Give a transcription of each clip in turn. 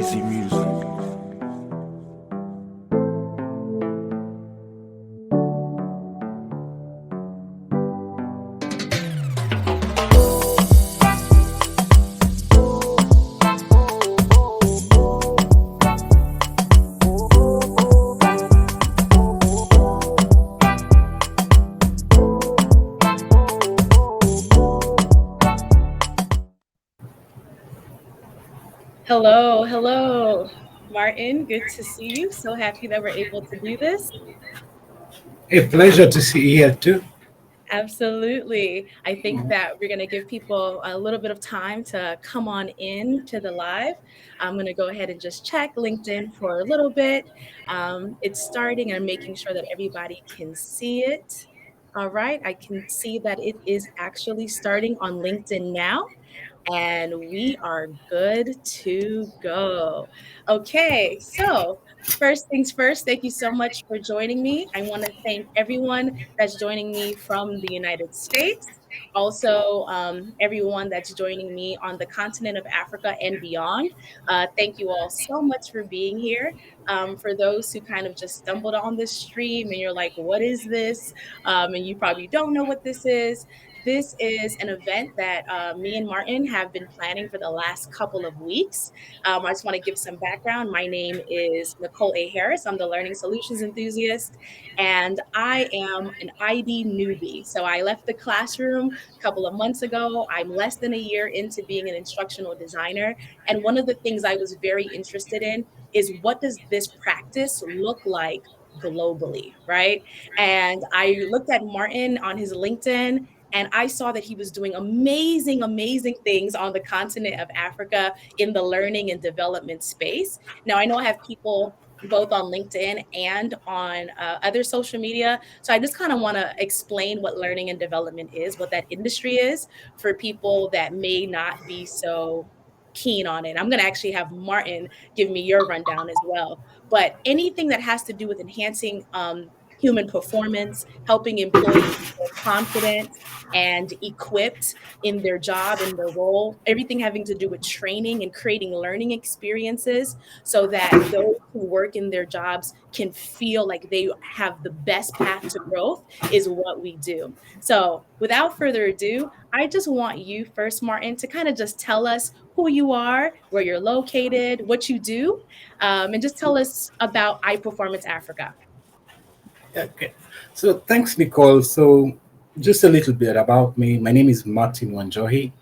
Easy music. Hello, hello, Martin. Good to see you. So happy that we're able to do this. A pleasure to see you here too. Absolutely. I think that we're going to give people a little bit of time to come on in to the live. I'm going to go ahead and just check LinkedIn for a little bit. It's starting and making sure that everybody can see it. All right. I can see that it is actually starting on LinkedIn now. And we are good to go. Okay, so first things first, thank you so much for joining me. I want to thank everyone that's joining me from the United States. Also, everyone that's joining me on the continent of Africa and beyond. Thank you all so much for being here. For those who kind of just stumbled on this stream and you're like, what is this? And you probably don't know what this is an event that me and Martin have been planning for the last couple of weeks. I just want to give some background. My name is Nicole A. Harris. I'm the Learning Solutions Enthusiast, and I am an ID newbie. So I left the classroom a couple of months ago. I'm less than a year into being an instructional designer. And one of the things I was very interested in is what does this practice look like globally, right? And I looked at Martin on his LinkedIn and I saw that he was doing amazing, amazing things on the continent of Africa in the learning and development space. Now, I know I have people both on LinkedIn and on other social media. So I just kind of want to explain what learning and development is, what that industry is for people that may not be so keen on it. I'm going to actually have Martin give me your rundown as well. But anything that has to do with enhancing human performance, helping employees feel confident and equipped in their job, in their role, everything having to do with training and creating learning experiences so that those who work in their jobs can feel like they have the best path to growth is what we do. So, without further ado, I just want you first, Martin, to kind of just tell us who you are, where you're located, what you do, and just tell us about iPerformance Africa. Okay. So thanks, Nicole. So just a little bit about me. My name is Martin Wanjohi.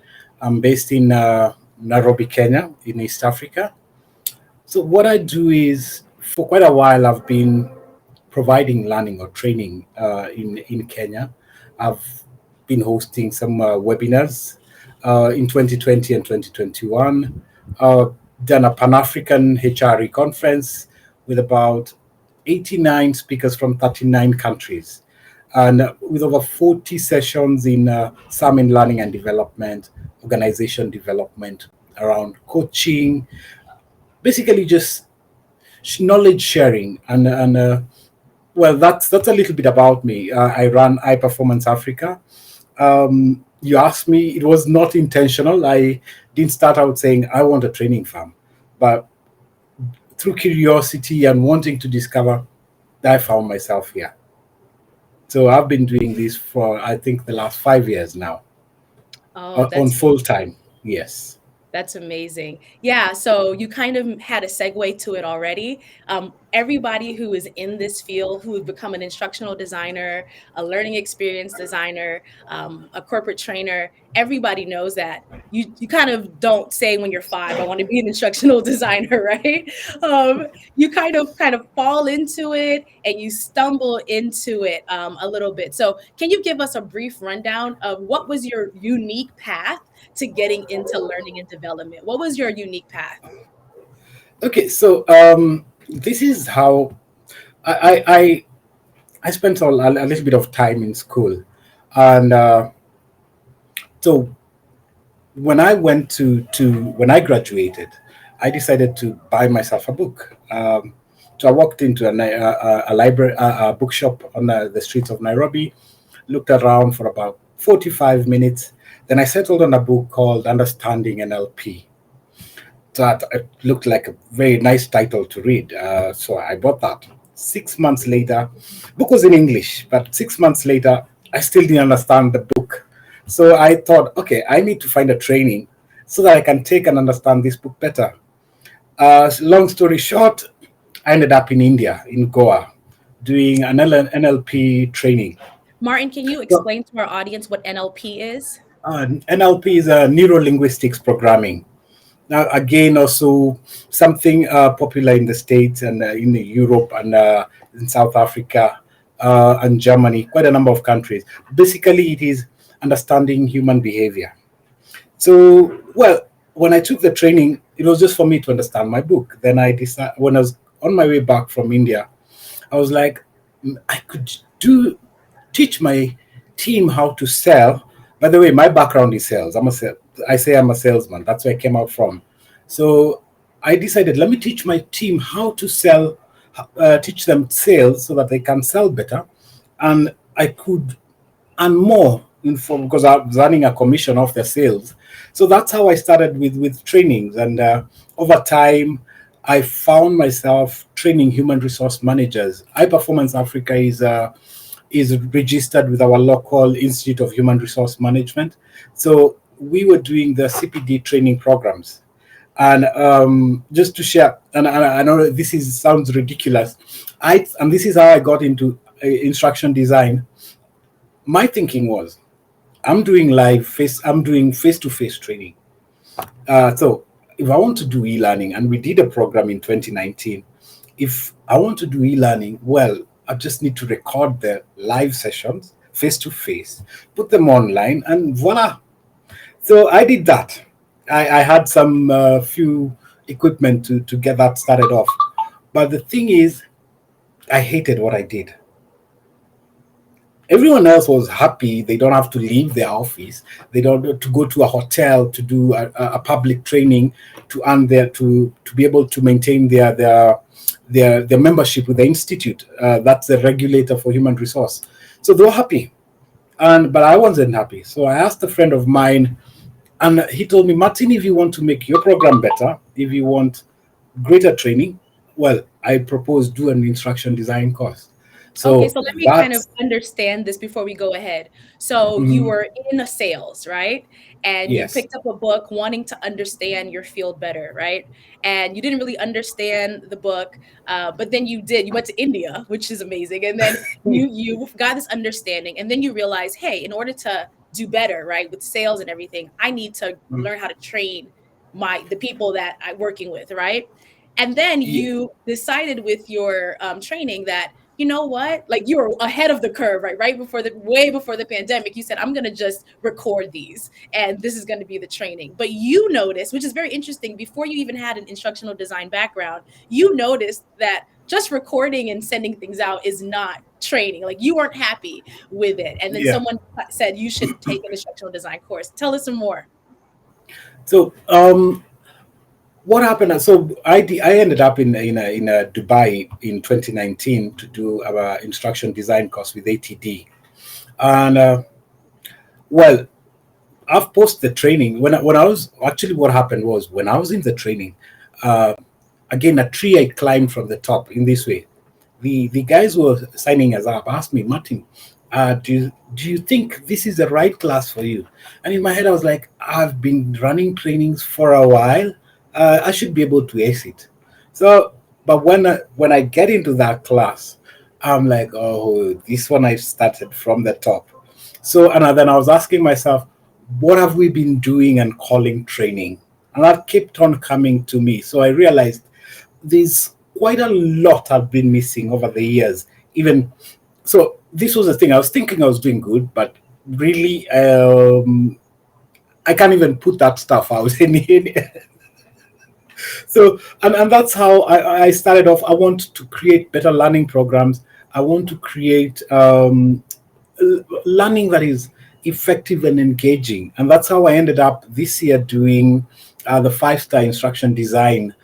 I'm based in Nairobi, Kenya, in East Africa. So what I do is, for quite a while, I've been providing learning or training in Kenya. I've been hosting some webinars in 2020 and 2021. Done a Pan African HRE conference with about 89 speakers from 39 countries, and with over 40 sessions in some in learning and development, organization development, around coaching, basically just knowledge sharing and well, that's a little bit about me. I run High Performance Africa. You asked me, it was not intentional. I didn't start out saying I want a training firm, but through curiosity and wanting to discover, I found myself here. So I've been doing this for, I think, the last 5 years now, Oh, on full time. Yes. that's amazing. Yeah, so you kind of had a segue to it already. Everybody who is in this field, who has become an instructional designer, a learning experience designer, a corporate trainer, everybody knows that you kind of don't say when you're five, I want to be an instructional designer, right? You kind of fall into it and you stumble into it a little bit. So can you give us a brief rundown of what was your unique path to getting into learning and development? What was your unique path? Okay, so this is how I spent a little bit of time in school, and so when I went to when I graduated, I decided to buy myself a book. So I walked into a library, a bookshop on the streets of Nairobi, looked around for about 45 minutes. Then I settled on a book called Understanding NLP. that it looked like a very nice title to read. So I bought that. 6 months later, book was in English, but 6 months later, I still didn't understand the book. So I thought, okay, I need to find a training so that I can take and understand this book better. Long story short, I ended up in India, in Goa, doing an NLP training. Martin, can you So, explain to our audience what NLP is? NLP is a neuro linguistics programming. Now, again, also something popular in the States and in Europe and in South Africa and Germany, quite a number of countries. Basically, it is understanding human behavior. So, well, when I took the training, it was just for me to understand my book. Then I decided, when I was on my way back from India, I was like, I could do teach my team how to sell. By the way, my background is sales. I say I'm a salesman. That's where I came out from. So I decided, let me teach my team how to sell, teach them sales so that they can sell better, and I could and more because I was earning a commission off the sales. So that's how I started with trainings, and over time, I found myself training human resource managers. High Performance Africa is registered with our local Institute of Human Resource Management. So we were doing the CPD training programs. And just to share, and I know this is sounds ridiculous, and this is how I got into instruction design. My thinking was, I'm doing face to face training. So if I want to do e-learning, and we did a program in 2019, if I want to do e-learning, well, I just need to record the live sessions face to face, put them online, and voila. So I did that. I had some few equipment to get that started off. But the thing is, I hated what I did. Everyone else was happy. They don't have to leave their office. They don't have to go to a hotel to do a public training to earn their to be able to maintain their membership with the institute. That's the regulator for human resource. So they were happy, and but I wasn't happy. So I asked a friend of mine, and he told me, Martin, if you want to make your program better, if you want greater training, well, I propose do an instruction design course. Okay, So so let me kind of that's understand this before we go ahead. So you mhm, were in a sales, right? And you yes. picked up a book wanting to understand your field better, right? And you didn't really understand the book, but then you did. You went to India, which is amazing, and then you got this understanding, and then you realize, hey, in order to do better, right, with sales and everything, I need to Mm. learn how to train the people that I'm working with, right? And then Ye- you decided with your training that you know what? Like you were ahead of the curve, right? Right before way before the pandemic, you said, I'm going to just record these and this is going to be the training. But you noticed, which is very interesting, before you even had an instructional design background, you noticed that just recording and sending things out is not training. Like you weren't happy with it. And then Yeah. someone said you should take an instructional design course. Tell us some more. So what happened? So I ended up in Dubai in 2019 to do our instruction design course with ATD, and well, I've post the training when I was actually what happened was when I was in the training, uh, again a tree I climbed from the top in this way. The guys who were signing us up asked me, Martin, do you think this is the right class for you? And in my head, I was like, I've been running trainings for a while. I should be able to ace it. So, but when I get into that class, I'm like, oh, this one I started from the top. So, and then I was asking myself, what have we been doing and calling training? And that kept on coming to me. So I realized there's quite a lot I've been missing over the years. Even so, this was the thing. I was thinking I was doing good, but really, I can't even put that stuff out. So, and that's how I started off. I want to create better learning programs. I want to create learning that is effective and engaging. And that's how I ended up this year doing the 5-star instruction design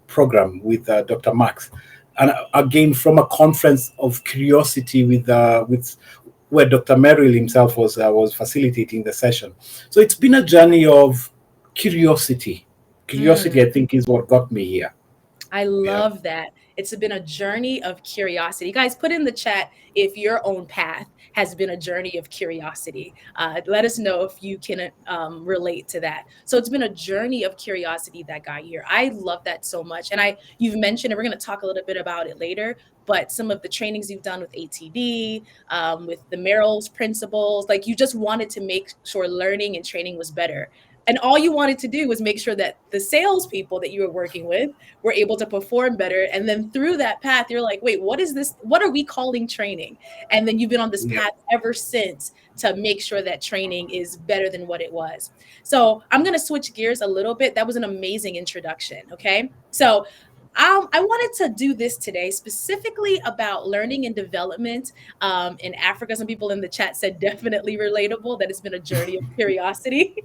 program with Dr. Max. And again, from a conference of curiosity with where Dr. Merrill himself was facilitating the session. So it's been a journey of curiosity. Curiosity, I think, is what got me here. I Yeah. love that. It's been a journey of curiosity. Guys, put in the chat if your own path has been a journey of curiosity. Let us know if you can relate to that. So it's been a journey of curiosity that got here. I love that so much. And you've mentioned, and we're going to talk a little bit about it later, but some of the trainings you've done with ATD, with the Merrill's principles, like you just wanted to make sure learning and training was better. And all you wanted to do was make sure that the salespeople that you were working with were able to perform better. And then through that path, you're like, wait, what is this? What are we calling training? And then you've been on this Yeah. path ever since to make sure that training is better than what it was. So I'm going to switch gears a little bit. That was an amazing introduction. Okay. So I wanted to do this today specifically about learning and development in Africa. Some people in the chat said definitely relatable, that it's been a journey of curiosity.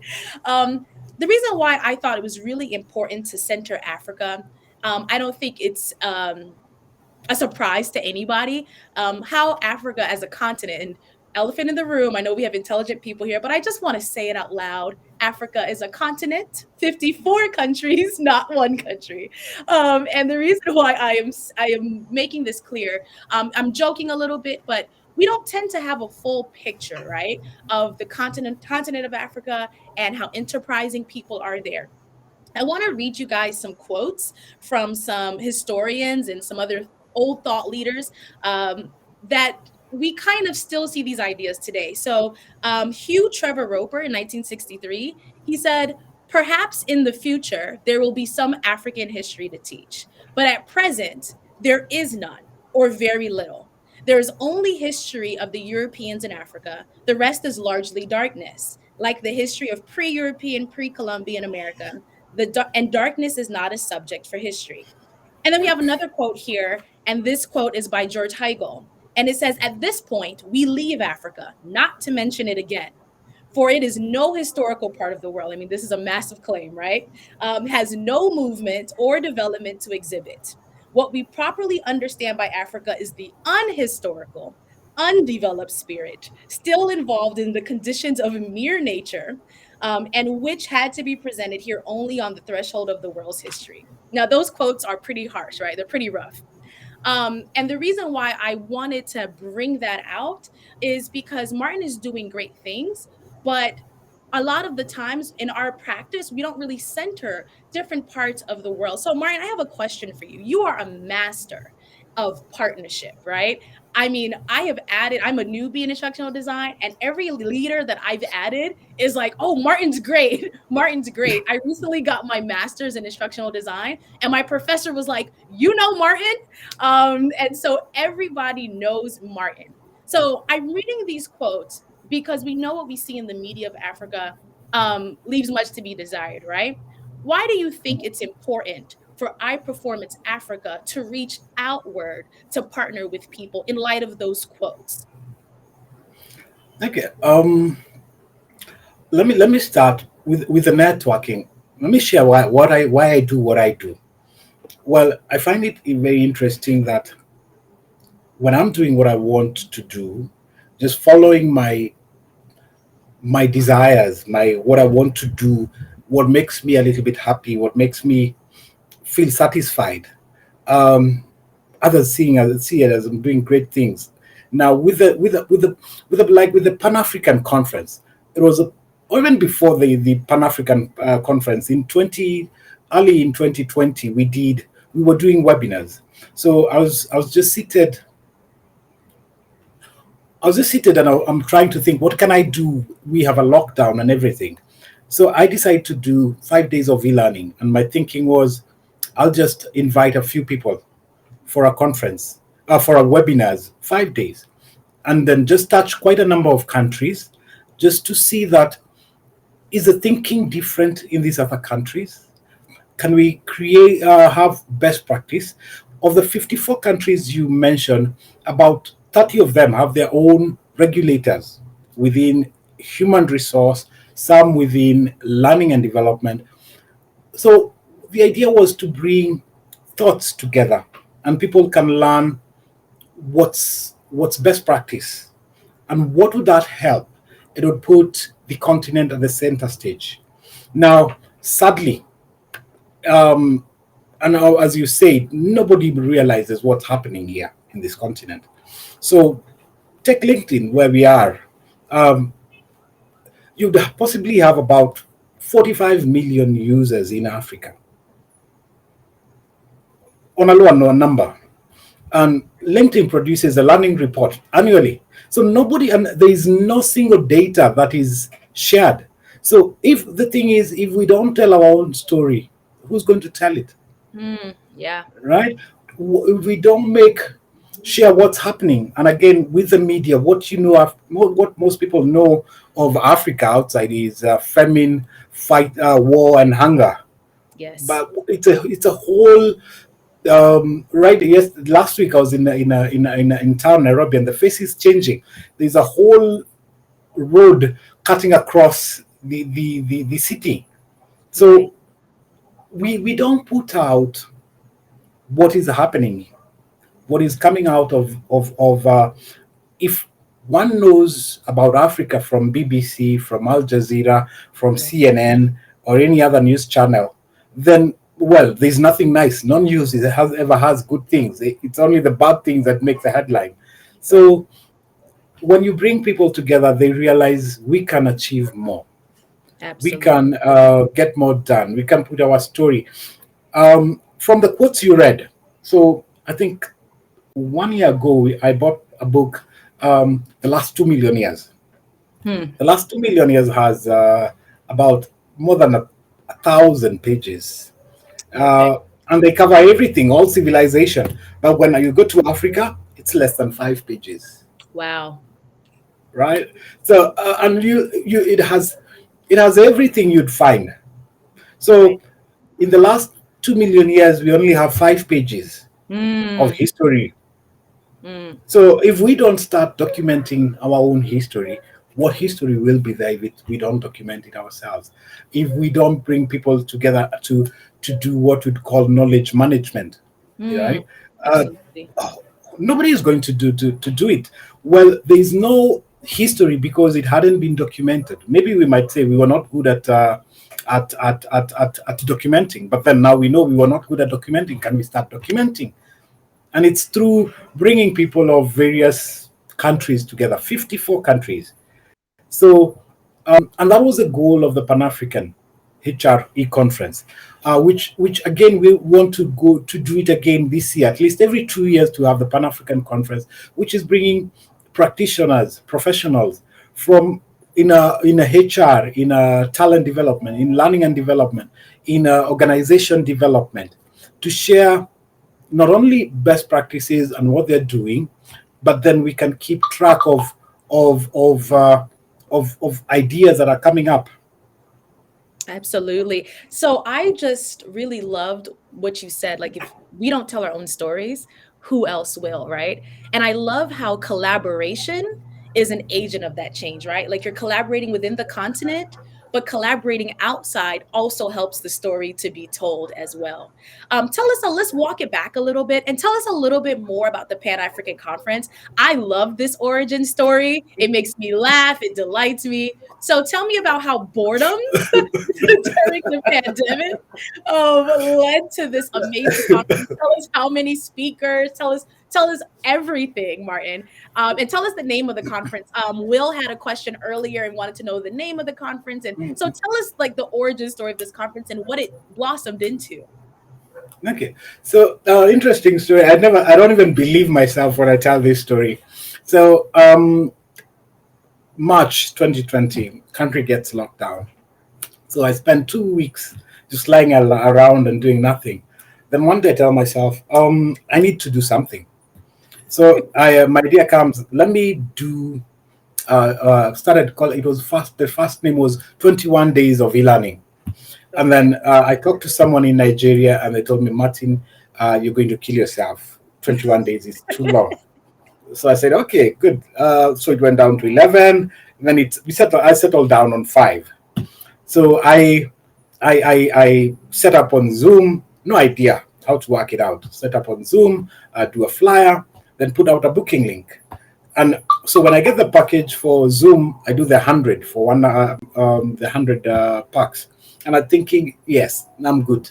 The reason why I thought it was really important to center Africa, I don't think it's a surprise to anybody, how Africa as a continent, and elephant in the room, I know we have intelligent people here, but I just want to say it out loud. Africa is a continent, 54 countries, not one country. And the reason why I am making this clear, I'm joking a little bit, but we don't tend to have a full picture, right, of the continent of Africa and how enterprising people are there. I want to read you guys some quotes from some historians and some other old thought leaders, that we kind of still see these ideas today. So, Hugh Trevor Roper in 1963, he said, perhaps in the future, there will be some African history to teach, but at present, there is none or very little. There is only history of the Europeans in Africa. The rest is largely darkness, like the history of pre European, pre Columbian America. And darkness is not a subject for history. And then we have another quote here, and this quote is by George Heigl. And it says, at this point, we leave Africa, not to mention it again, for it is no historical part of the world. I mean, this is a massive claim, right? Has no movement or development to exhibit. What we properly understand by Africa is the unhistorical, undeveloped spirit, still involved in the conditions of mere nature, and which had to be presented here only on the threshold of the world's history. Now, those quotes are pretty harsh, right? They're pretty rough. And the reason why I wanted to bring that out is because Martin is doing great things, but a lot of the times in our practice, we don't really center different parts of the world. So, Martin, I have a question for you. You are a master of partnership, right? I mean, I'm a newbie in instructional design, and every leader that I've added is like, oh, Martin's great. Martin's great. I recently got my master's in instructional design, and my professor was like, you know, Martin? And so everybody knows Martin. So I'm reading these quotes because we know what we see in the media of Africa leaves much to be desired, right? Why do you think it's important for I Performance Africa to reach outward to partner with people in light of those quotes? Okay. Let me start with the networking. Let me share why I do what I do. Well, I find it very interesting that when I'm doing what I want to do, just following my desires, my what I want to do, what makes me a little bit happy, what makes me feel satisfied. Um, Others see it as I'm doing great things. Now with the Pan African conference, it was or even before the Pan African conference in 20 early in 2020 we were doing webinars. So I was just seated and I'm trying to think, what can I do? We have a lockdown and everything. So I decided to do 5 days of e-learning. And my thinking was, I'll just invite a few people for a conference, for a webinars, 5 days, and then just touch quite a number of countries just to see that is the thinking different in these other countries? Can we create have best practice of the 54 countries you mentioned? About 30 of them have their own regulators within human resource, some within learning and development. So the idea was to bring thoughts together and people can learn what's best practice. And what would that help? It would put the continent at the center stage. Now, sadly, um, and as you say, nobody realizes what's happening here in this continent. So take LinkedIn, where we are. Um, you'd possibly have about 45 million users in Africa on a lower number. And LinkedIn produces a learning report annually. So nobody, and there is no single data that is shared. So if the thing is, if we don't tell our own story, who's going to tell it? Yeah. Right? If we don't make share what's happening, and again with the media, what you know, what most people know of Africa outside is famine, fight, war, and hunger. Yes. But it's a whole right. Yes, last week I was in town, Nairobi, and the face is changing. There's a whole road cutting across the city. Right. So we don't put out what is happening, what is coming out of if one knows about Africa from BBC, from Al Jazeera, from Yes. CNN, or any other news channel, then well, there's nothing nice. No news ever has good things. It's only the bad things that make the headline. Right. So when you bring people together, they realize we can achieve more. We Absolutely. can get more done. We can put our story. From the quotes you read, so I think 1 year ago, I bought a book, The Last 2 Million Years. Hmm. The Last 2 Million Years has about more than a thousand pages. Okay. Uh, and they cover everything, all civilization. But when you go to Africa, it's less than 5 pages, Wow. right? So, and it has everything you'd find. Right. So, in the last 2 million years, we only have 5 pages of Mm. history. Mm. So if we don't start documenting our own history, what history will be there if we don't document it ourselves? If we don't bring people together to do what we'd call knowledge management, Mm. right? Uh, Absolutely. oh, nobody is going to do it. Well, there is no history because it hadn't been documented. Maybe we might say we were not good at documenting, but then now we know we were not good at documenting. Can we start documenting? And it's through bringing people of various countries together, 54 countries. So and that was the goal of the Pan African HRE conference, which again we want to go to do it again this year, at least every 2 years to have the Pan African conference, which is bringing practitioners, professionals from in a HR, in a talent development, in learning and development, in a organization development, to share not only best practices and what they're doing, but then we can keep track of of uh, of ideas that are coming up. Absolutely. So I just really loved what you said. Like, if we don't tell our own stories, who else will, right? And I love how collaboration is an agent of that change, right? Like, you're collaborating within the continent, but collaborating outside also helps the story to be told as well. Tell us, let's walk it back a little bit and tell us a little bit more about the Pan African Conference. I love this origin story. It makes me laugh, it delights me. So tell me about how boredom during the pandemic led to this amazing conference. Tell us how many speakers. Tell us everything, Martin, and tell us the name of the conference. Will had a question earlier and wanted to know the name of the conference, and so tell us like the origin story of this conference and what it blossomed into. Okay, so interesting story. I don't even believe myself when I tell this story. So March 2020, country gets locked down. So I spent 2 weeks just lying around and doing nothing. Then one day I tell myself, I need to do something. So my idea comes. Let me do. Started call. It was first. The first name was 21 Days of E-learning, and Okay. then I talked to someone in Nigeria, and they told me, Martin, you're going to kill yourself. 21 days is too long. So I said, okay, good. So it went down to 11. And then I settled down on 5. So I set up on Zoom, no idea how to work it out. Set up on Zoom, do a flyer, then put out a booking link. And so when I get the package for Zoom, I do the 100 for the 100 packs. And I'm thinking, yes, I'm good.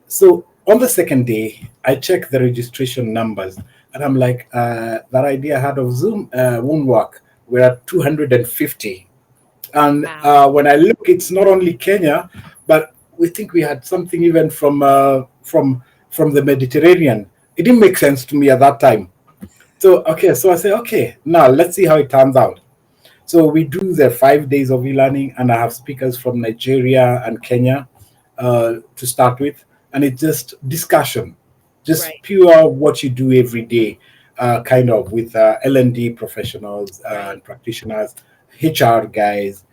So on the second day, I check the registration numbers, and I'm like, that idea I had of Zoom won't work. We're at 250. And Wow. when I look, it's not only Kenya, but we think we had something even from the Mediterranean. It didn't make sense to me at that time. So okay, so I say, okay, now let's see how it turns out. So we do the 5 days of e-learning, and I have speakers from Nigeria and Kenya to start with, and it's just discussion, just Right. pure what you do every day, kind of with L&D professionals Right. and practitioners, HR guys,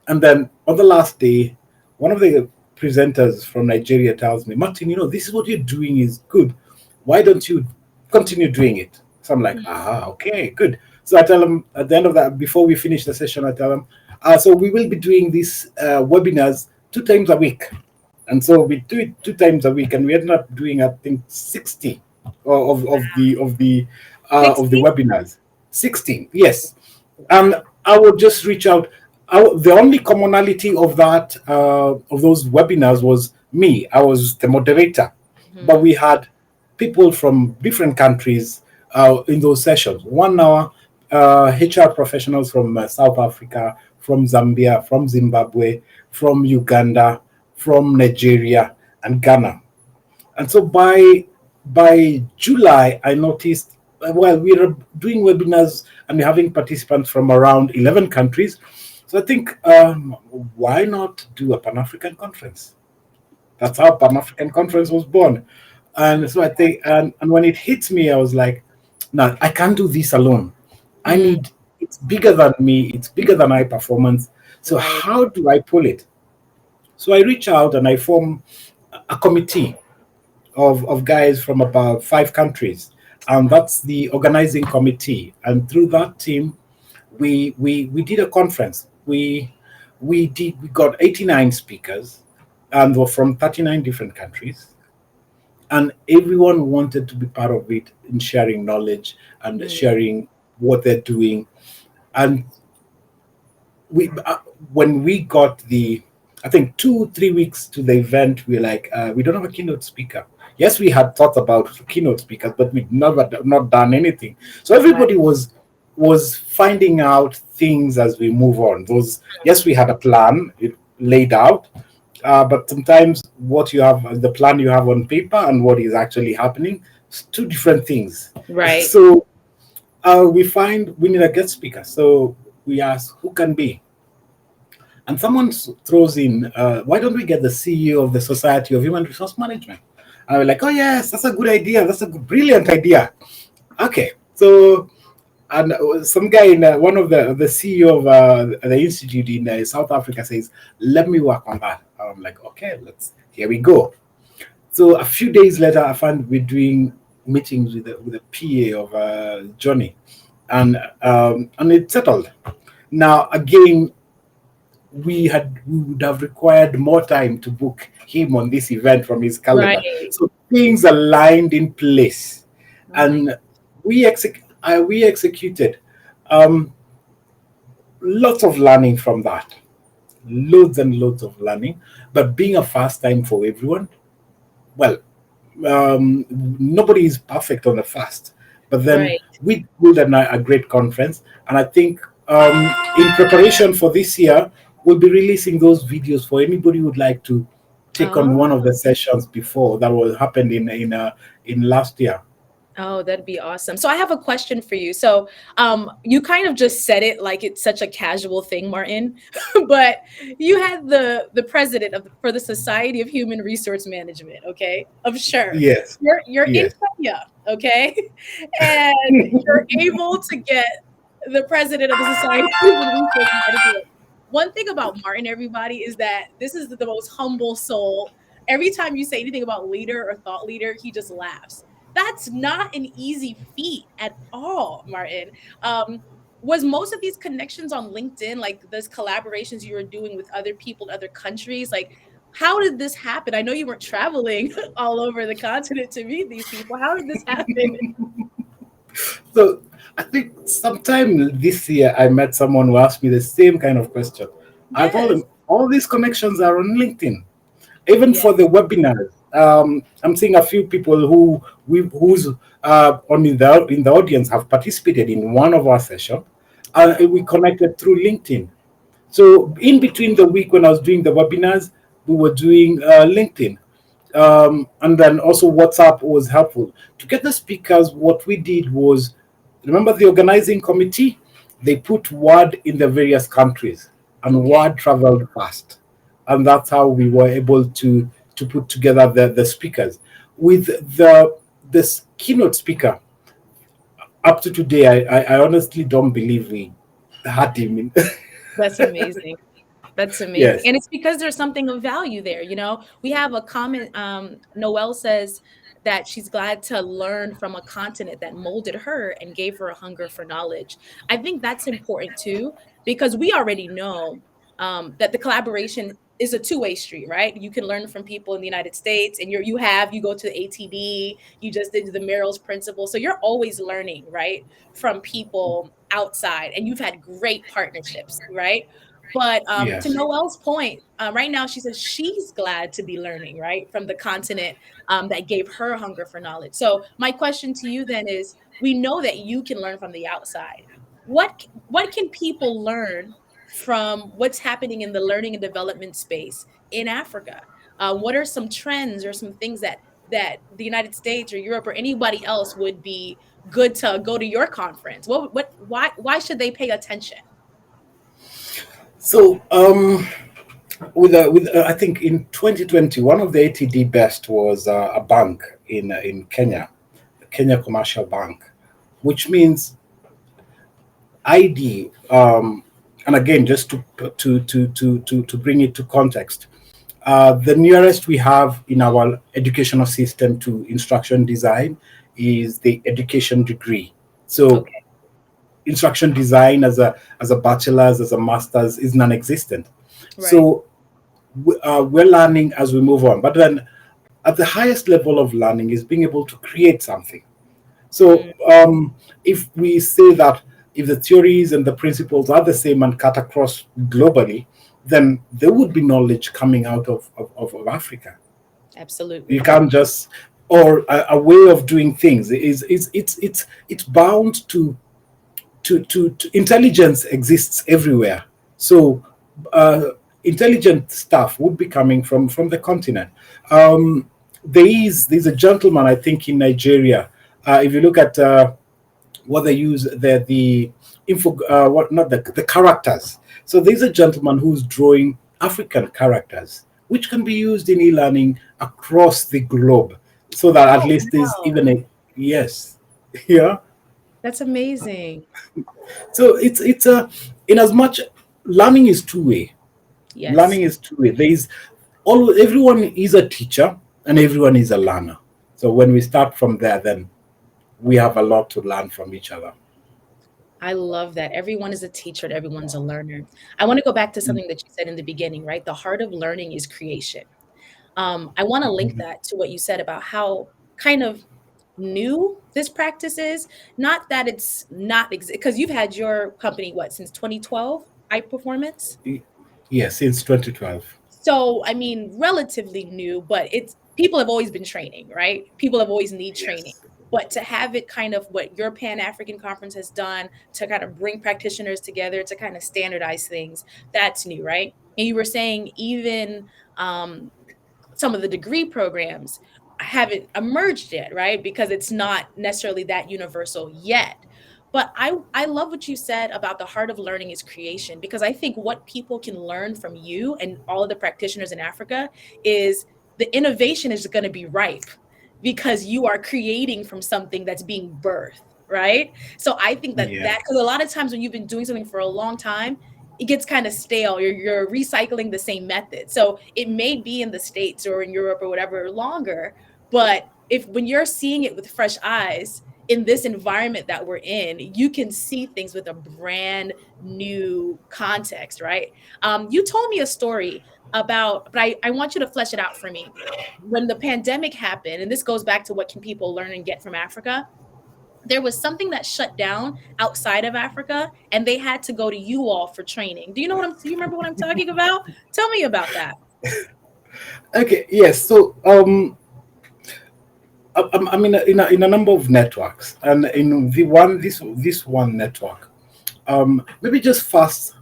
and then on the last day, one of the presenters from Nigeria tells me, Martin, this is what you're doing is good. Why don't you continue doing it? So I'm like, Mm. okay, good. So I tell them at the end of that, before we finish the session, I tell them, so we will be doing these webinars 2 times a week. And so we do it 2 times a week, and we ended up doing, I think, 60 of the 60? webinars. 16, yes. And Wow. I would just reach out. The only commonality of that of those webinars was me. I was the moderator, but Mhm. we had people from different countries in those sessions. 1 hour, HR professionals from South Africa, from Zambia, from Zimbabwe, from Uganda, from Nigeria, and Ghana. And so by July, I noticed, well, we are doing webinars and we're having participants from around 11 countries. So I think, why not do a Pan African conference? That's how Pan African conference was born. Oh And so I think, and when it hits me, I was like, no, I can't do this alone. I my. need, it's bigger than me, it's bigger than my performance. So Right. how do I pull it? So I reach out and I form a committee of guys from about 5 countries, and that's the organizing committee. And through that team, we did a conference. We got 89 speakers, and were from 39 different countries, and everyone wanted to be part of it in sharing knowledge and Mm. sharing what they're doing. And we when we got the, I think 2 3 weeks to the event, we're like, we don't have a keynote speaker. Yes, we had thought about keynote speakers, but we'd never not done anything. So Right. everybody was finding out things as we move on. Those, yes, we had a plan it laid out, but sometimes what you have, the plan you have on paper and what is actually happening, is two different things. Right. So we find we need a guest speaker. So we ask who can be, and someone throws in, why don't we get the CEO of the Society of Human Resource Management? And we're like, oh, yes, that's a good idea. That's a brilliant idea. Okay. So, and some guy in one of the CEO of the institute in South Africa says, let me work on that. I'm like, okay, here we go. So a few days later, I found we're doing meetings with the PA of Johnny, and it settled. Now, again, we would have required more time to book him on this event from his calendar. Right. So things aligned in place, Oh my. and we executed um, lots of learning from that, loads and loads of learning. But being a first time for everyone, well, nobody is perfect on the first, but then Right. we pulled a great conference, and I think in preparation for this year, we'll be releasing those videos for anybody who would like to take on one of Oh. the sessions before that was happened in last year. Oh, that'd be awesome. So I have a question for you. So, you kind of just said it like it's such a casual thing, Martin, but you had the president for the Society of Human Resource Management, okay, of sure. Yes, You're in yes. Kenya, okay, and you're able to get the president of the Society of Human Resource Management. One thing about Martin, everybody, is that this is the most humble soul. Every time you say anything about leader or thought leader, he just laughs. That's not an easy feat at all, Martin. Um, was most of these connections on LinkedIn, like those collaborations you were doing with other people in other countries, like how did this happen? I know you weren't traveling all over the continent to meet these people. How did this happen? So I think sometime this year I met someone who asked me the same kind of question. I told Yes. him all these connections are on LinkedIn. Even for the Yes. webinars, I'm seeing a few people who's on in the audience have participated in one of our sessions. We connected through LinkedIn. So in between the week when I was doing the webinars, we were doing LinkedIn. And then also WhatsApp was helpful. To get the speakers, what we did was, remember the organizing committee? They put word in the various countries, and Okay. word traveled fast. And that's how we were able to put together the speakers. With this keynote speaker, up to today, I honestly don't believe we had him in. That's amazing. That's amazing. Yes. And it's because there's something of value there. We have a comment. Noelle says that she's glad to learn from a continent that molded her and gave her a hunger for knowledge. I think that's important too, because we already know that the collaboration is a two-way street, right? You can learn from people in the United States, and you go to the ATD, you just did the Merrill's principle. So you're always learning, right, from people outside, and you've had great partnerships, right? But to Yes. Noelle's point, right now she says she's glad to be learning, right, from the continent that gave her hunger for knowledge. So my question to you then is: we know that you can learn from the outside. What can people learn from what's happening in the learning and development space in Africa? What are some trends or some things that the United States or Europe or anybody else would be good to go to your conference? Why should they pay attention? So, I think in 2020, one of the ATD best was a bank in Kenya, Kenya Commercial Bank, which means ID. And again, just to bring it to context, the nearest we have in our educational system to instruction design is the education degree. So Okay, instruction design as a bachelor's, as a master's is non-existent. right. So we're learning as we move on. But then at the highest level of learning is being able to create something. So Mm, if we say that if the theories and the principles are the same and cut across globally, then there would be knowledge coming out of Africa. You absolutely. can't just, or a way of doing things it's bound to intelligence exists everywhere. So uh, intelligent stuff would be coming from the continent. There's a gentleman, I think, in Nigeria. If you look at what they use, the info, what not the characters. So there's a gentleman who's drawing African characters, which can be used in e-learning across the globe, so that at Oh, least there's wow. even a yes, yeah. That's amazing. So it's a in as much learning is two-way. Yes, Learning is two-way. There is all everyone is a teacher and everyone is a learner. So when we start from there, then we have a lot to learn from each other. I love that. Everyone is a teacher and everyone's a learner. I want to go back to something that you said in the beginning, right? The heart of learning is creation. I want to link Mhm. that to what you said about how kind of new this practice is. Not that it's not because you've had your company what since 2012, High Performance. Yes, since 2012. So, I mean, relatively new, but it's people have always been training, right? People have always need training. Yes. But to have it kind of what your Pan African conference has done to kind of bring practitioners together to kind of standardize things, that's new, right? And you were saying even um, some of the degree programs haven't emerged yet, right? Because it's not necessarily that universal yet. But I love what you said about the heart of learning is creation, because I think what people can learn from you and all of the practitioners in Africa is the innovation is going to be ripe because you are creating from something that's being birthed, right? So I think Yeah. because a lot of times when you've been doing something for a long time, it gets kind of stale. You're recycling the same method. So it may be in the States or in Europe or whatever longer, but if when you're seeing it with fresh eyes in this environment that we're in, you can see things with a brand new context, right? You told me a story about, but I want you to flesh it out for me. When the pandemic happened, and this goes back to what can people learn and get from Africa, there was something that shut down outside of Africa and they had to go to you all for training. Do you remember what I'm talking about? Tell me about that. Okay, yes. So I'm in a number of networks, and in this one network, maybe just first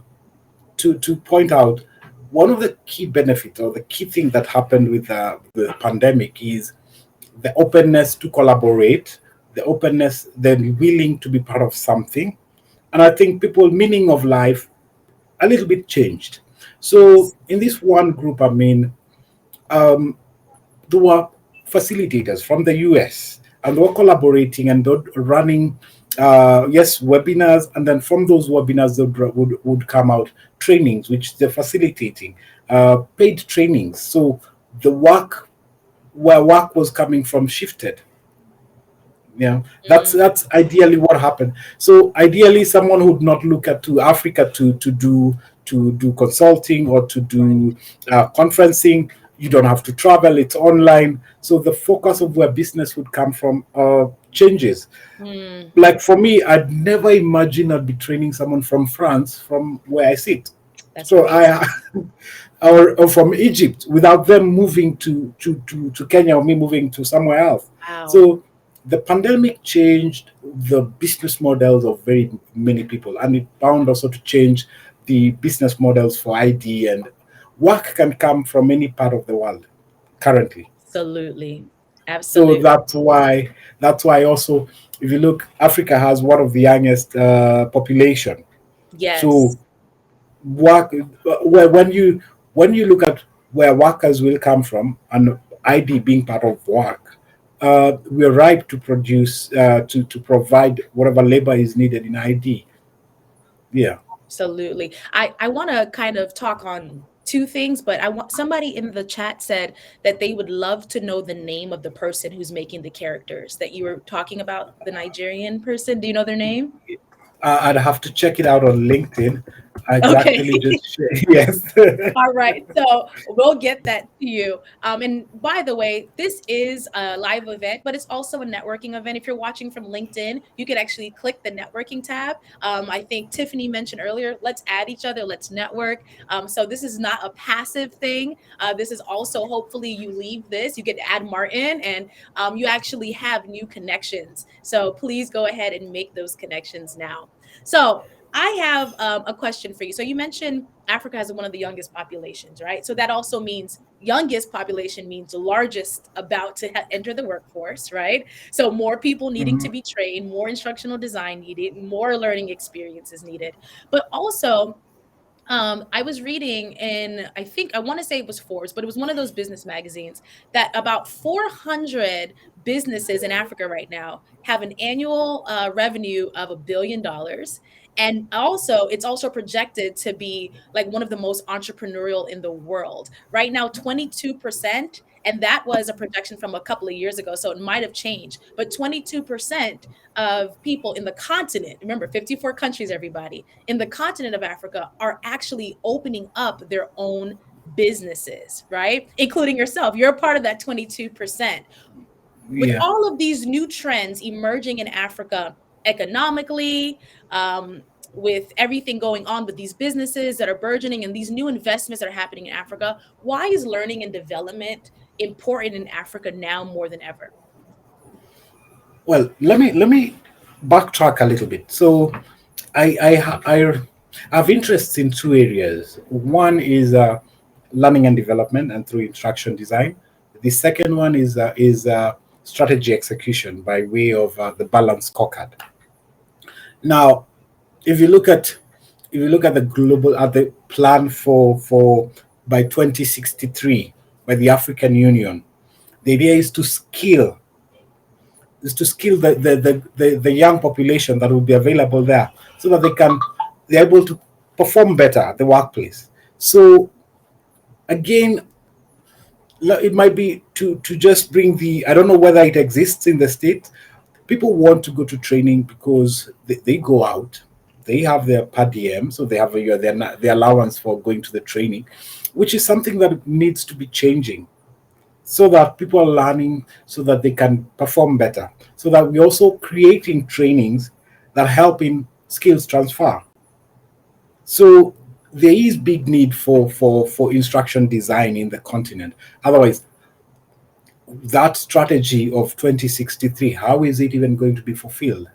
to point out one of the key benefits or the key thing that happened with the pandemic is the openness to collaborate, the openness, the willing to be part of something, and I think people meaning of life a little bit changed. So Yes. in this one group, I mean, there were facilitators from the US, and they were collaborating and they were running, yes, webinars. And then from those webinars, they would come out trainings, which they're facilitating, paid trainings. So the work, where work was coming from, shifted. Yeah, Mm, that's ideally what happened. So ideally, someone would not look at to Africa to do consulting or to right. do conferencing. You don't have to travel; it's online. So the focus of where business would come from changes. Mm, Like for me, I'd never imagine I'd be training someone from France from where I sit. that's So amazing. I or from Egypt without them moving to Kenya or me moving to somewhere else. Wow. So the pandemic changed the business models of very many people, and it bound also to change the business models for ID, and work can come from any part of the world currently. Absolutely. So Absolutely. that's why also, if you look, Africa has one of the youngest population. So Yes. work, when you look at where workers will come from, and ID being part of work, we're ripe to produce to provide whatever labor is needed in ID. Yeah. Absolutely. I want to kind of talk on two things, but I want somebody in the chat said that they would love to know the name of the person who's making the characters that you were talking about, the Nigerian person. Do you know their name? I'd have to check it out on LinkedIn. I could Okay. actually just yes. All right, so we'll get that to you. And by the way, this is a live event, but it's also a networking event. If you're watching from LinkedIn, you can actually click the networking tab. I think Tiffany mentioned earlier, let's add each other, let's network. So this is not a passive thing. This is also hopefully you leave this, you get to add Martin, and you actually have new connections. So please go ahead and make those connections now. So I have a question for you. So you mentioned Africa has one of the youngest populations, right? So that also means youngest population means largest about to enter the workforce, right? So more people needing to Mhm. be trained, more instructional design needed, more learning experiences needed. But also I was reading in, I think, I want to say it was Forbes, but it was one of those business magazines that about 400 businesses in Africa right now have an annual revenue of $1 billion. And also, it's also projected to be like one of the most entrepreneurial in the world. Right now, 22%, and that was a projection from a couple of years ago, so it might have changed, but 22% of people in the continent, remember 54 countries, everybody, in the continent of Africa are actually opening up their own businesses, right? Including yourself. You're a part of that 22%. With Yeah. all of these new trends emerging in Africa economically, with everything going on with these businesses that are burgeoning and these new investments that are happening in Africa, why is learning and development important in Africa now more than ever? Well, let me backtrack a little bit. So, I have interests in two areas. One is learning and development, and through instruction design. The second one is strategy execution by way of the balance scorecard. Now, if you look at the plan for by 2063 by the African Union, the idea is to skill the young population that will be available there, so that they're able to perform better at the workplace. So again, it might be to just bring the, I don't know whether it exists in the state. People want to go to training because they go out, they have their per diem, so they have their allowance for going to the training, which is something that needs to be changing, so that people are learning so that they can perform better, so that we're also creating trainings that help in skills transfer. So there is big need for instruction design in the continent. Otherwise, that strategy of 2063, how is it even going to be fulfilled?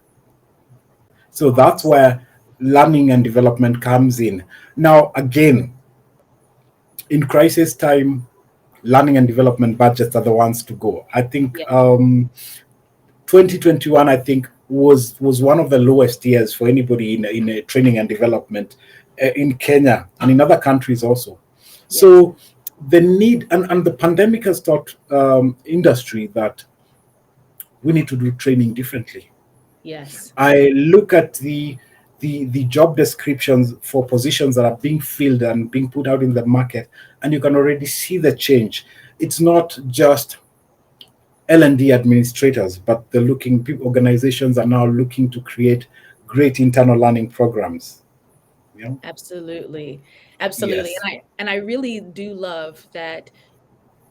So that's where learning and development comes in. Now, again, in crisis time, learning and development budgets are the ones to go. I think Yeah. 2021, I think, was one of the lowest years for anybody in training and development in Kenya and in other countries also. Yes. So the need, and the pandemic has taught industry that we need to do training differently. Yes. I look at the job descriptions for positions that are being filled and being put out in the market, and you can already see the change. It's not just L&D administrators, but the looking organizations are now looking to create great internal learning programs. You know? Absolutely. Absolutely. Yes. And I really do love that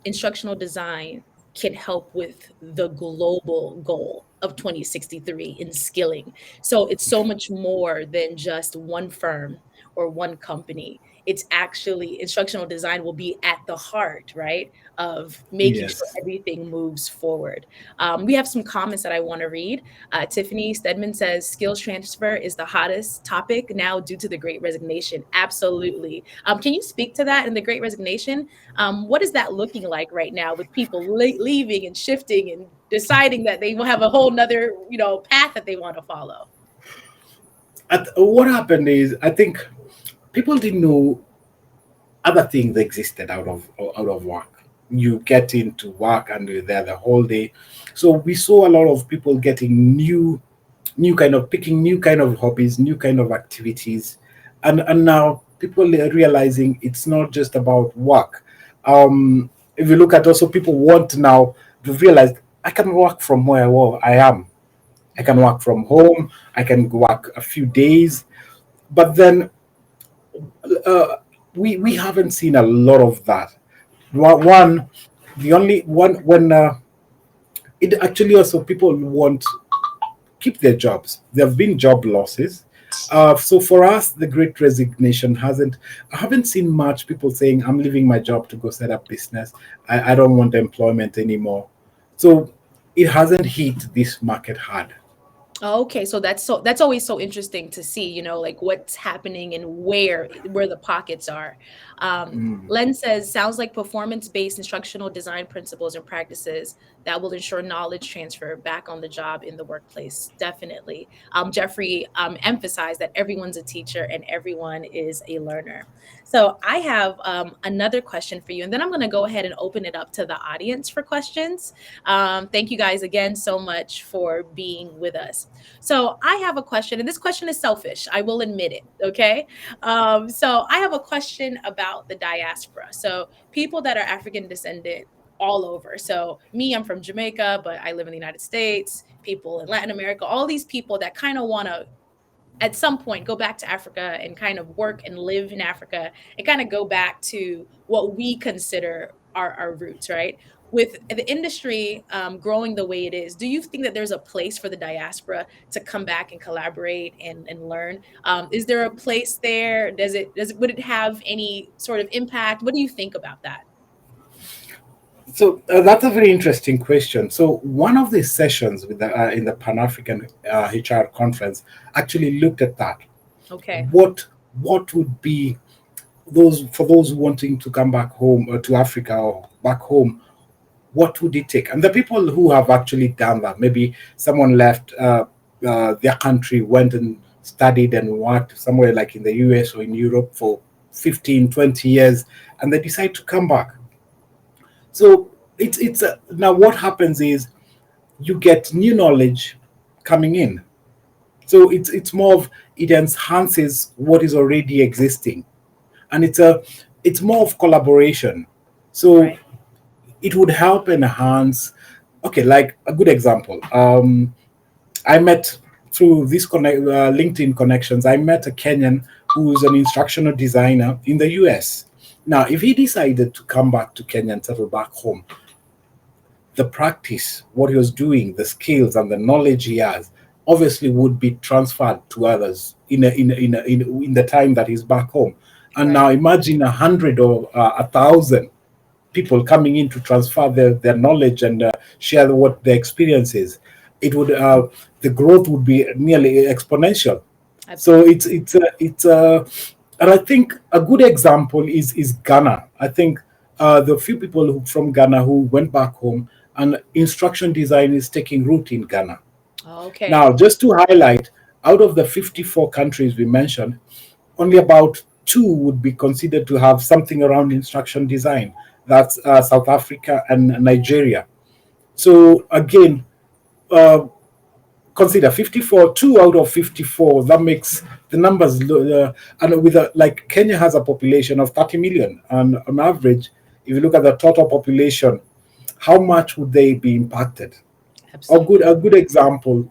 instructional design can help with the global goal of 2063 in skilling. So it's so much more than just one firm or one company. It's actually instructional design will be at the heart, right, of making sure Yes. everything moves forward. We have some comments that I want to read. Tiffany Stedman says skills transfer is the hottest topic now due to the great resignation. Absolutely. Can you speak to that in the great resignation? What is that looking like right now with people leaving and shifting and deciding that they will have a whole nother, path that they want to follow? What happened is, I think people didn't know other things existed out of work. You get into work and you're there the whole day. So we saw a lot of people getting new kind of picking new kind of hobbies, new kind of activities, and now people are realizing it's not just about work. If you look at also people want now to realize I can work from where I am. I can Mhm. work from home. I can work a few days, but then uh, we haven't seen a lot of that. One, the only one when it actually also people want keep their jobs. There have been job losses. So for us, the Great Resignation hasn't. I haven't seen much people saying, "I'm leaving my job to go set up business. I don't want employment anymore." So it hasn't hit this market hard. Oh, okay, so that's always so interesting to see, like what's happening and where the pockets are. Mm. Len says sounds like performance-based instructional design principles and practices that will ensure knowledge transfer back on the job in the workplace. Definitely. Jeffrey emphasized that everyone's a teacher and everyone is a learner. So I have another question for you, and then I'm going to go ahead and open it up to the audience for questions. Thank you guys again so much for being with us. So I have a question, and this question is selfish. I will admit it. Okay. So I have a question about the diaspora. So people that are African descendant all over. So me, I'm from Jamaica, but I live in the United States. People in Latin America, all these people that kind of want to at some point go back to Africa and kind of work and live in Africa and kind of go back to what we consider our roots, right? With the industry growing the way it is, do you think that there's a place for the diaspora to come back and collaborate and learn? Is there a place there? Would it have any sort of impact? What do you think about that? So that's a very interesting question. So one of the sessions with in the Pan African HR conference actually looked at that. Okay. What would be those for those wanting to come back home or to Africa or back home, what would it take? And the people who have actually done that, maybe someone left their country, went and studied and worked somewhere like in the US or in Europe for 15, 20 years, and they decide to come back. So now what happens is you get new knowledge coming in. So it's more of it enhances what is already existing, and it's more of collaboration. So Right. it would help enhance. Okay, like a good example. I met through this LinkedIn connections. I met a Kenyan who's an instructional designer in the US. Now, if he decided to come back to Kenya and settle back home, the practice, what he was doing, the skills and the knowledge he has, obviously would be transferred to others in the time that he's back home. And now Right. imagine 100 or 1,000 people coming in to transfer their knowledge and share what their experience is. It would The growth would be nearly exponential. So Absolutely. and I think a good example is Ghana. I think the few people from Ghana who went back home, and instruction design is taking root in Ghana. Okay. Now, just to highlight, out of the 54 countries we mentioned, only about two would be considered to have something around instruction design. That's South Africa and Nigeria. So again, uh, consider 54, two out of 54. That makes the numbers. And with like Kenya has a population of 30 million, and on average, if you look at the total population, how much would they be impacted? A Absolutely. good example,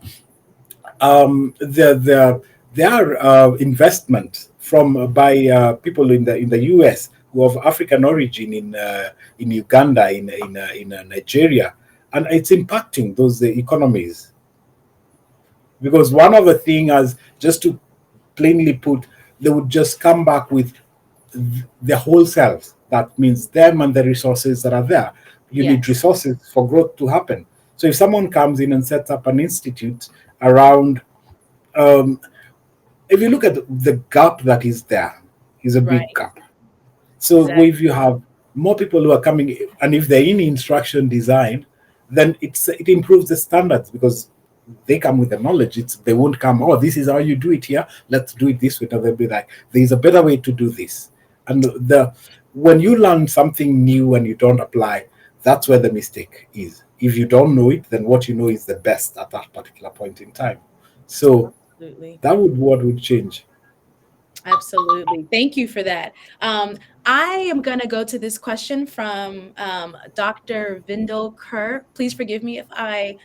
there are investment from by people in the US who have African origin in Uganda, in Nigeria, and it's impacting those economies. Because one of the thing, as just to plainly put, they would just come back with the whole selves. That means them and the resources that are there. You need Yes. resources for growth to happen. So if someone comes in and sets up an institute around, um, if you look at the gap that is there, is a big Right. gap. So if Exactly. you have more people who are coming, and if they're in instruction design, then it improves the standards because they come with the knowledge. They won't come, oh, this is how you do it here. Let's do it this way. No, they'll be like, there's a better way to do this. And the when you learn something new and you don't apply, that's where the mistake is. If you don't know it, then what you know is the best at that particular point in time. So Absolutely. that would what would change. Absolutely. Thank you for that. I am going to go to this question from Dr. Vindel Kerr. Please forgive me if I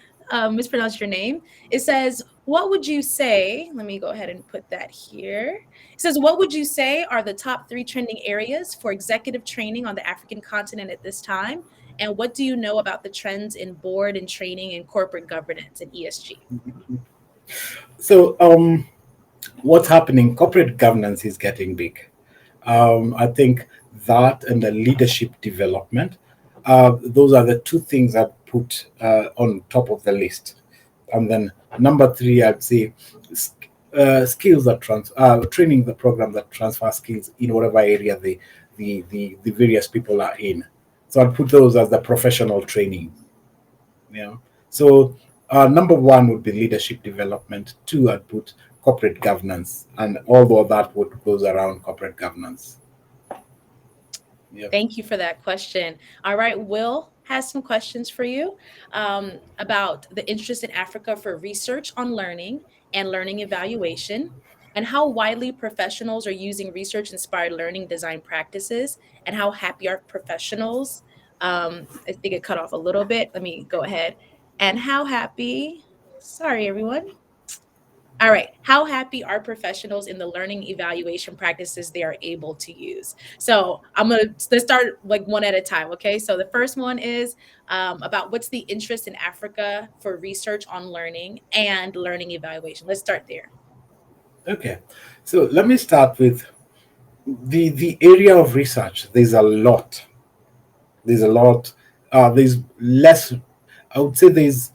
mispronounced your name. It says, what would you say? Let me go ahead and put that here. It says, what would you say are the top three trending areas for executive training on the African continent at this time? And what do you know about the trends in board and training and corporate governance and ESG? So what's happening? Corporate governance is getting big. I think that and the leadership development, those are the two things I put on top of the list. And then number three, I'd say skills that training the program that transfer skills in whatever area the various people are in. So I'd put those as the professional training. Yeah. So number one would be leadership development. Two, I'd put corporate governance, and all of that would goes around corporate governance. Yeah. Thank you for that question. All right, Will has some questions for you about the interest in Africa for research on learning and learning evaluation, and how widely professionals are using research inspired learning design practices, and how happy are professionals. I think it cut off a little bit. Let me go ahead. And how happy, sorry, everyone. All right. How happy are professionals in the learning evaluation practices they are able to use? So let's start like one at a time. Okay. So the first one is about what's the interest in Africa for research on learning and learning evaluation. Let's start there. Okay. So let me start with the area of research. There's a lot. There's a lot. There's less. I would say there's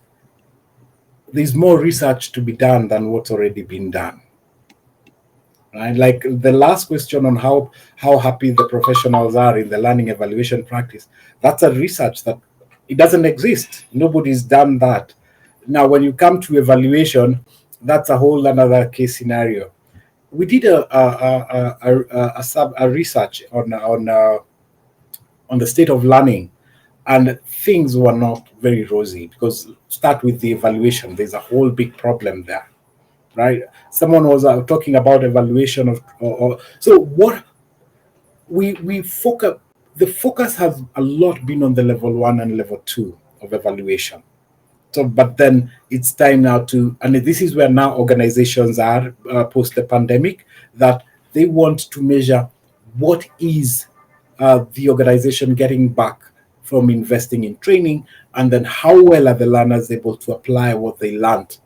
more research to be done than what's already been done. Right, like the last question on how happy the professionals are in the learning evaluation practice, that's a research that it doesn't exist. Nobody's done that. Now when you come to evaluation, that's a whole another case scenario. We did a research on the state of learning, and things were not very rosy. Because start with the evaluation, there's a whole big problem there, right? Someone was talking about evaluation of, so what we focus. The focus has a lot been on the level one and level two of evaluation. So, but then it's time now to, and this is where now organizations are post the pandemic, that they want to measure what is the organization getting back from investing in training, and then how well are the learners able to apply what they learned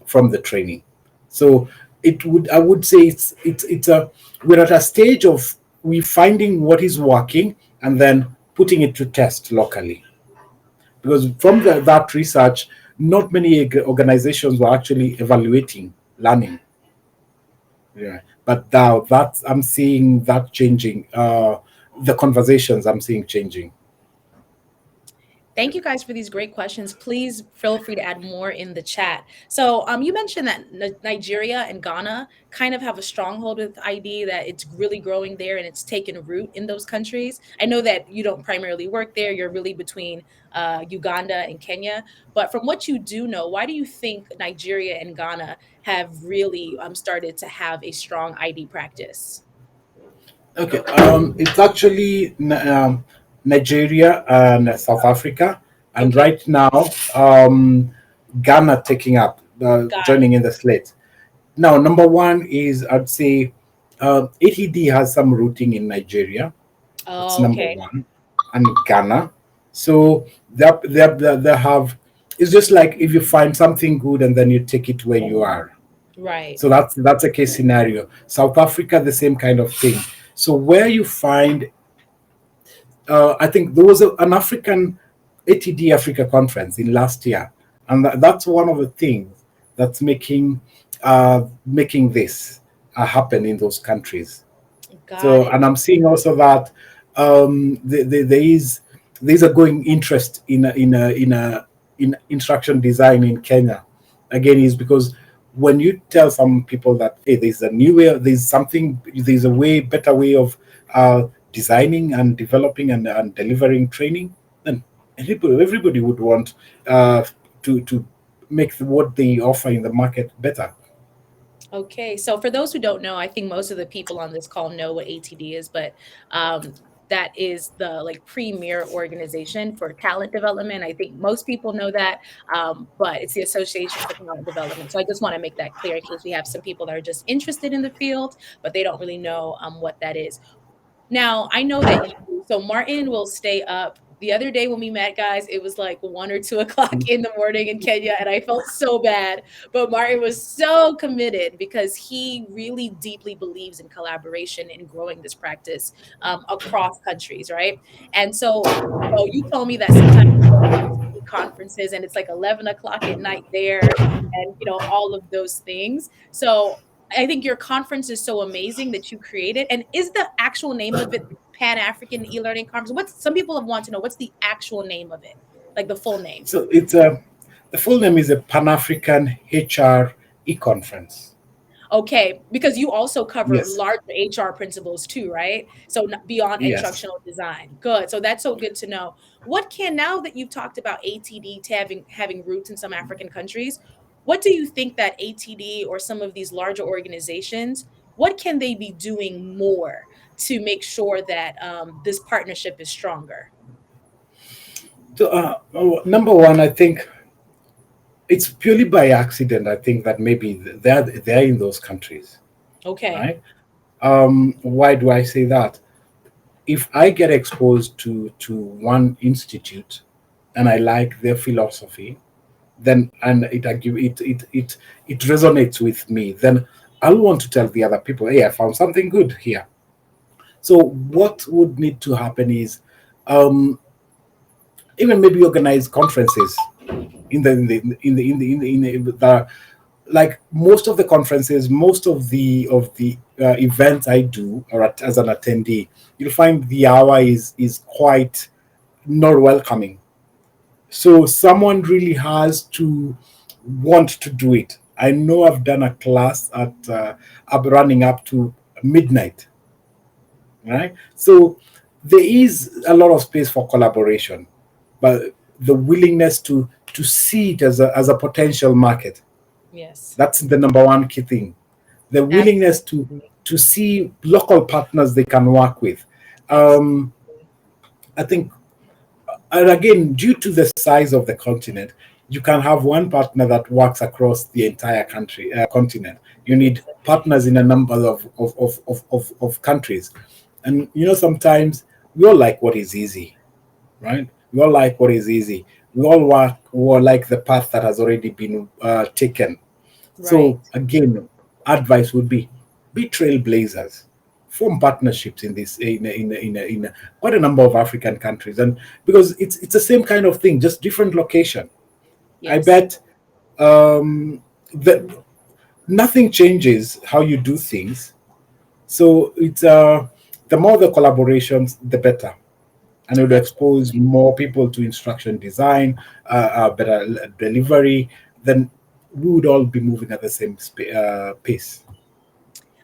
from the training. So it would I would say it's a we're at a stage of we finding what is working and then putting it to test locally. Because from that research, not many organizations were actually evaluating learning. Yeah, but now that I'm seeing that changing. The conversations I'm seeing changing. Thank you guys for these great questions. Please feel free to add more in the chat. So, you mentioned that Nigeria and Ghana kind of have a stronghold with ID, that it's really growing there and it's taken root in those countries. I know that you don't primarily work there, you're really between Uganda and Kenya. But from what you do know, why do you think Nigeria and Ghana have really started to have a strong ID practice? Okay, it's actually Nigeria and South Africa, and Okay, right now Ghana taking up, got it. joining in the slate. Now, number one is I'd say ATD has some rooting in Nigeria. That's Oh, number okay. one, and Ghana. So they have. It's just like if you find something good and then you take it where you are. Right. So that's a case scenario. South Africa, the same kind of thing. So where you find, I think there was an African ATD Africa conference in last year, and that's one of the things that's making this happen in those countries. Got So, it. and I'm seeing also that there is a growing interest in instruction design in Kenya. Again, is because when you tell some people that hey, there's a new way, there's a way better way of designing and developing and delivering training, then everybody would want to make what they offer in the market better. Okay, so for those who don't know, I think most of the people on this call know what ATD is, but um, that is the like premier organization for talent development. I think most people know that, but it's the Association for Talent Development. So I just want to make that clear in case we have some people that are just interested in the field, but they don't really know what that is. Now, I know that so Martin will stay up. The other day when we met, guys, it was like 1 or 2 o'clock in the morning in Kenya, and I felt so bad. But Martin was so committed because he really deeply believes in collaboration and growing this practice across countries, right? And so, you told me that sometimes you go to ATD conferences and it's like 11 o'clock at night there, and all of those things. So I think your conference is so amazing that you created. And is the actual name of it Pan African E-Learning Conference? What's some people have want to know what's the actual name of it, like the full name? So it's the full name is a Pan African HR e-conference. Okay, because you also cover Yes, larger HR principles too, right? So beyond yes. instructional design. Good. So that's so good to know. What can now that you've talked about ATD to having roots in some African countries, what do you think that ATD or some of these larger organizations, what can they be doing more to make sure that this partnership is stronger? So number one, I think it's purely by accident. I think that maybe they're in those countries, Okay. right? Why do I say that? If I get exposed to one institute and I like their philosophy, then and it resonates with me, then I'll want to tell the other people, hey, I found something good here. So what would need to happen is um, even maybe organize conferences in the like most of the conferences, most of the events I do or as an attendee, you'll find the hour is quite not welcoming. So someone really has to want to do it. I know I've done a class at up running up to midnight, right? So there is a lot of space for collaboration, but the willingness to see it as a potential market, Yes. that's the number one key thing. The willingness Absolutely. to see local partners they can work with. Um, Absolutely. I think, and again, due to the size of the continent, you can have one partner that works across the entire continent. You need partners in a number of countries. And sometimes we all like what is easy, right? We all like what is easy. We all like the path that has already been taken. Right. So again, advice would be trailblazers. form partnerships in this in quite a number of African countries, and because it's the same kind of thing, just different location. I Yes. bet that nothing changes how you do things. So it's the more the collaborations, the better, and it would expose Absolutely. more people to instruction design, better delivery. Then we would all be moving at the same pace.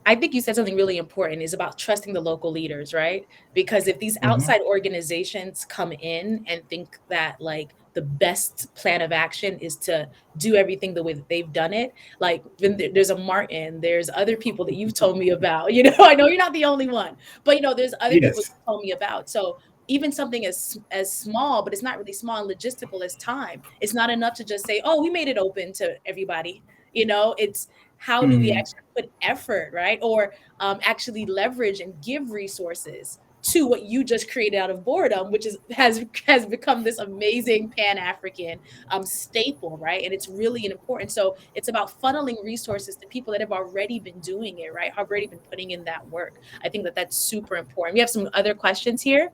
I think you said something really important is about trusting the local leaders, right? Because if these Mhm. outside organizations come in and think that like the best plan of action is to do everything the way that they've done it, like then there's a Martin, there's other people that you've told me about, I know you're not the only one, but there's other people Yes. you told me about. So even something as small, but it's not really small and logistical as time. It's not enough to just say, "Oh, we made it open to everybody." It's how do we Mm. actually put effort, right? Or actually leverage and give resources to what you just created out of boredom, which has become this amazing Pan African staple, right? And it's really important. So it's about funneling resources to people that have already been doing it, right? Have already been putting in that work. I think that that's super important. We have some other questions here.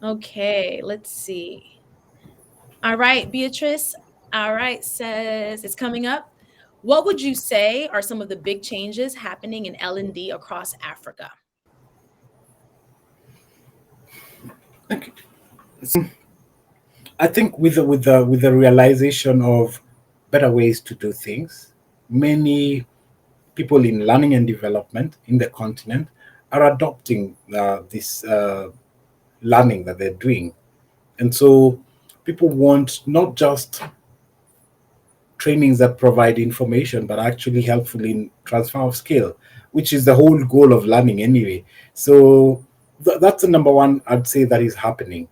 Okay, let's see. All right, Beatrice. All right, says it's coming up. What would you say are some of the big changes happening in L&D across Africa? Okay. I think with the realization of better ways to do things, many people in learning and development in the continent are adopting this learning that they're doing, and so people want not just trainings that provide information but actually helpful in transfer of skill, which is the whole goal of learning anyway. So that's the number one I'd say that is happening.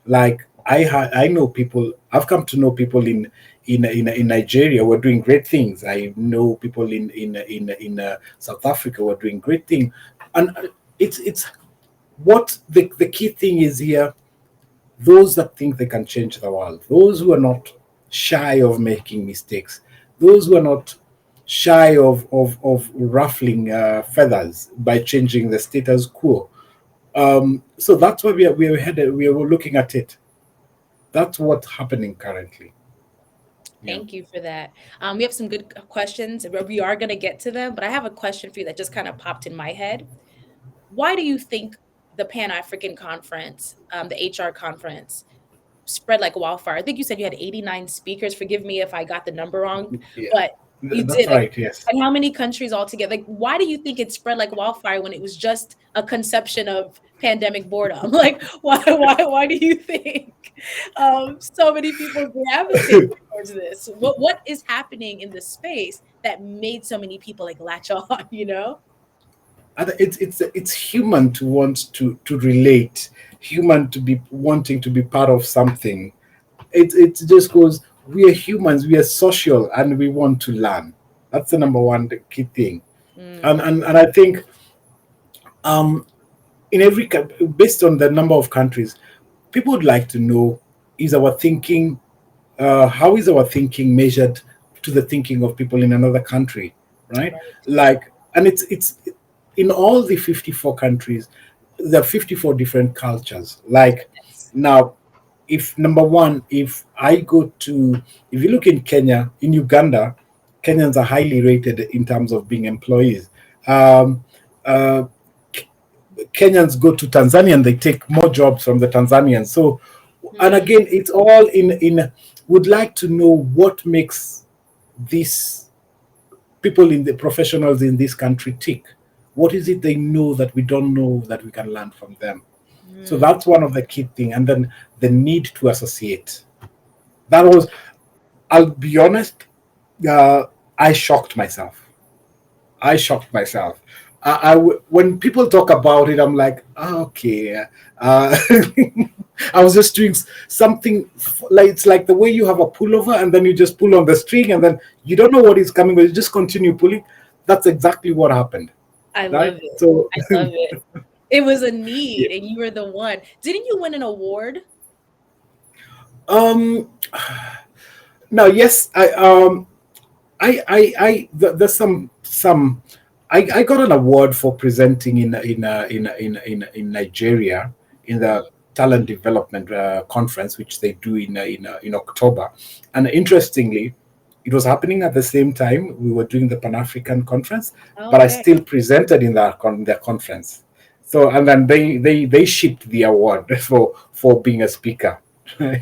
Like I know people. I've come to know people in Nigeria who are doing great things. I know people in South Africa who are doing great things, and it's what the key thing is here. Those that think they can change the world, those who are not shy of making mistakes, those who are not shy of ruffling feathers by changing the status quo. So that's why we are headed. We are looking at it. That's what's happening currently. Yeah. Thank you for that. We have some good questions. We are going to get to them, but I have a question for you that just kind of popped in my head. Why do you think the Pan African Conference, the HR conference, spread like wildfire? I think you said you had 89 speakers. Forgive me if I got the number wrong, Yeah. but you That's did. Like, right. Yes. and how many countries altogether? Like, why do you think it spread like wildfire when it was just a conception of pandemic boredom? Like, why do you think so many people gravitate towards this? What is happening in the space that made so many people like latch on? And it's human to want to relate, human to be wanting to be part of something. It just goes. We are humans. We are social, and we want to learn. That's the number one the key thing. Mm, And I think um, in based on the number of countries, people would like to know, is our thinking how is our thinking measured to the thinking of people in another country, right? right. Like, and it's in all the 54 countries, there are 54 different cultures. Like Yes. now, if number one, if you look in Kenya, in Uganda, Kenyans are highly rated in terms of being employees. Um, uh, Kenyans go to Tanzania and they take more jobs from the Tanzanians. So, and Mm, again, it's all in. Would like to know what makes these people in the professionals in this country tick. What is it they know that we don't know that we can learn from them? So mm. that's one of the key thing, and then the need to associate. That was, I'll be honest, uh, I shocked myself. I shocked myself. When people talk about it, I'm like, "Ah, okay." Uh, I was just doing something like it's like the way you have a pullover and then you just pull on the string and then you don't know what is coming, but you just continue pulling. That's exactly what happened, I right? love it. So, I love it. It was a yeah. need, and you were the one. Didn't you win an award? um, now yes, there's some. I got an award for presenting in Nigeria in the talent development conference, which they do in October. And interestingly, it was happening at the same time we were doing the Pan African conference, but I Okay. still presented in their conference. So and then they shipped the award for being a speaker.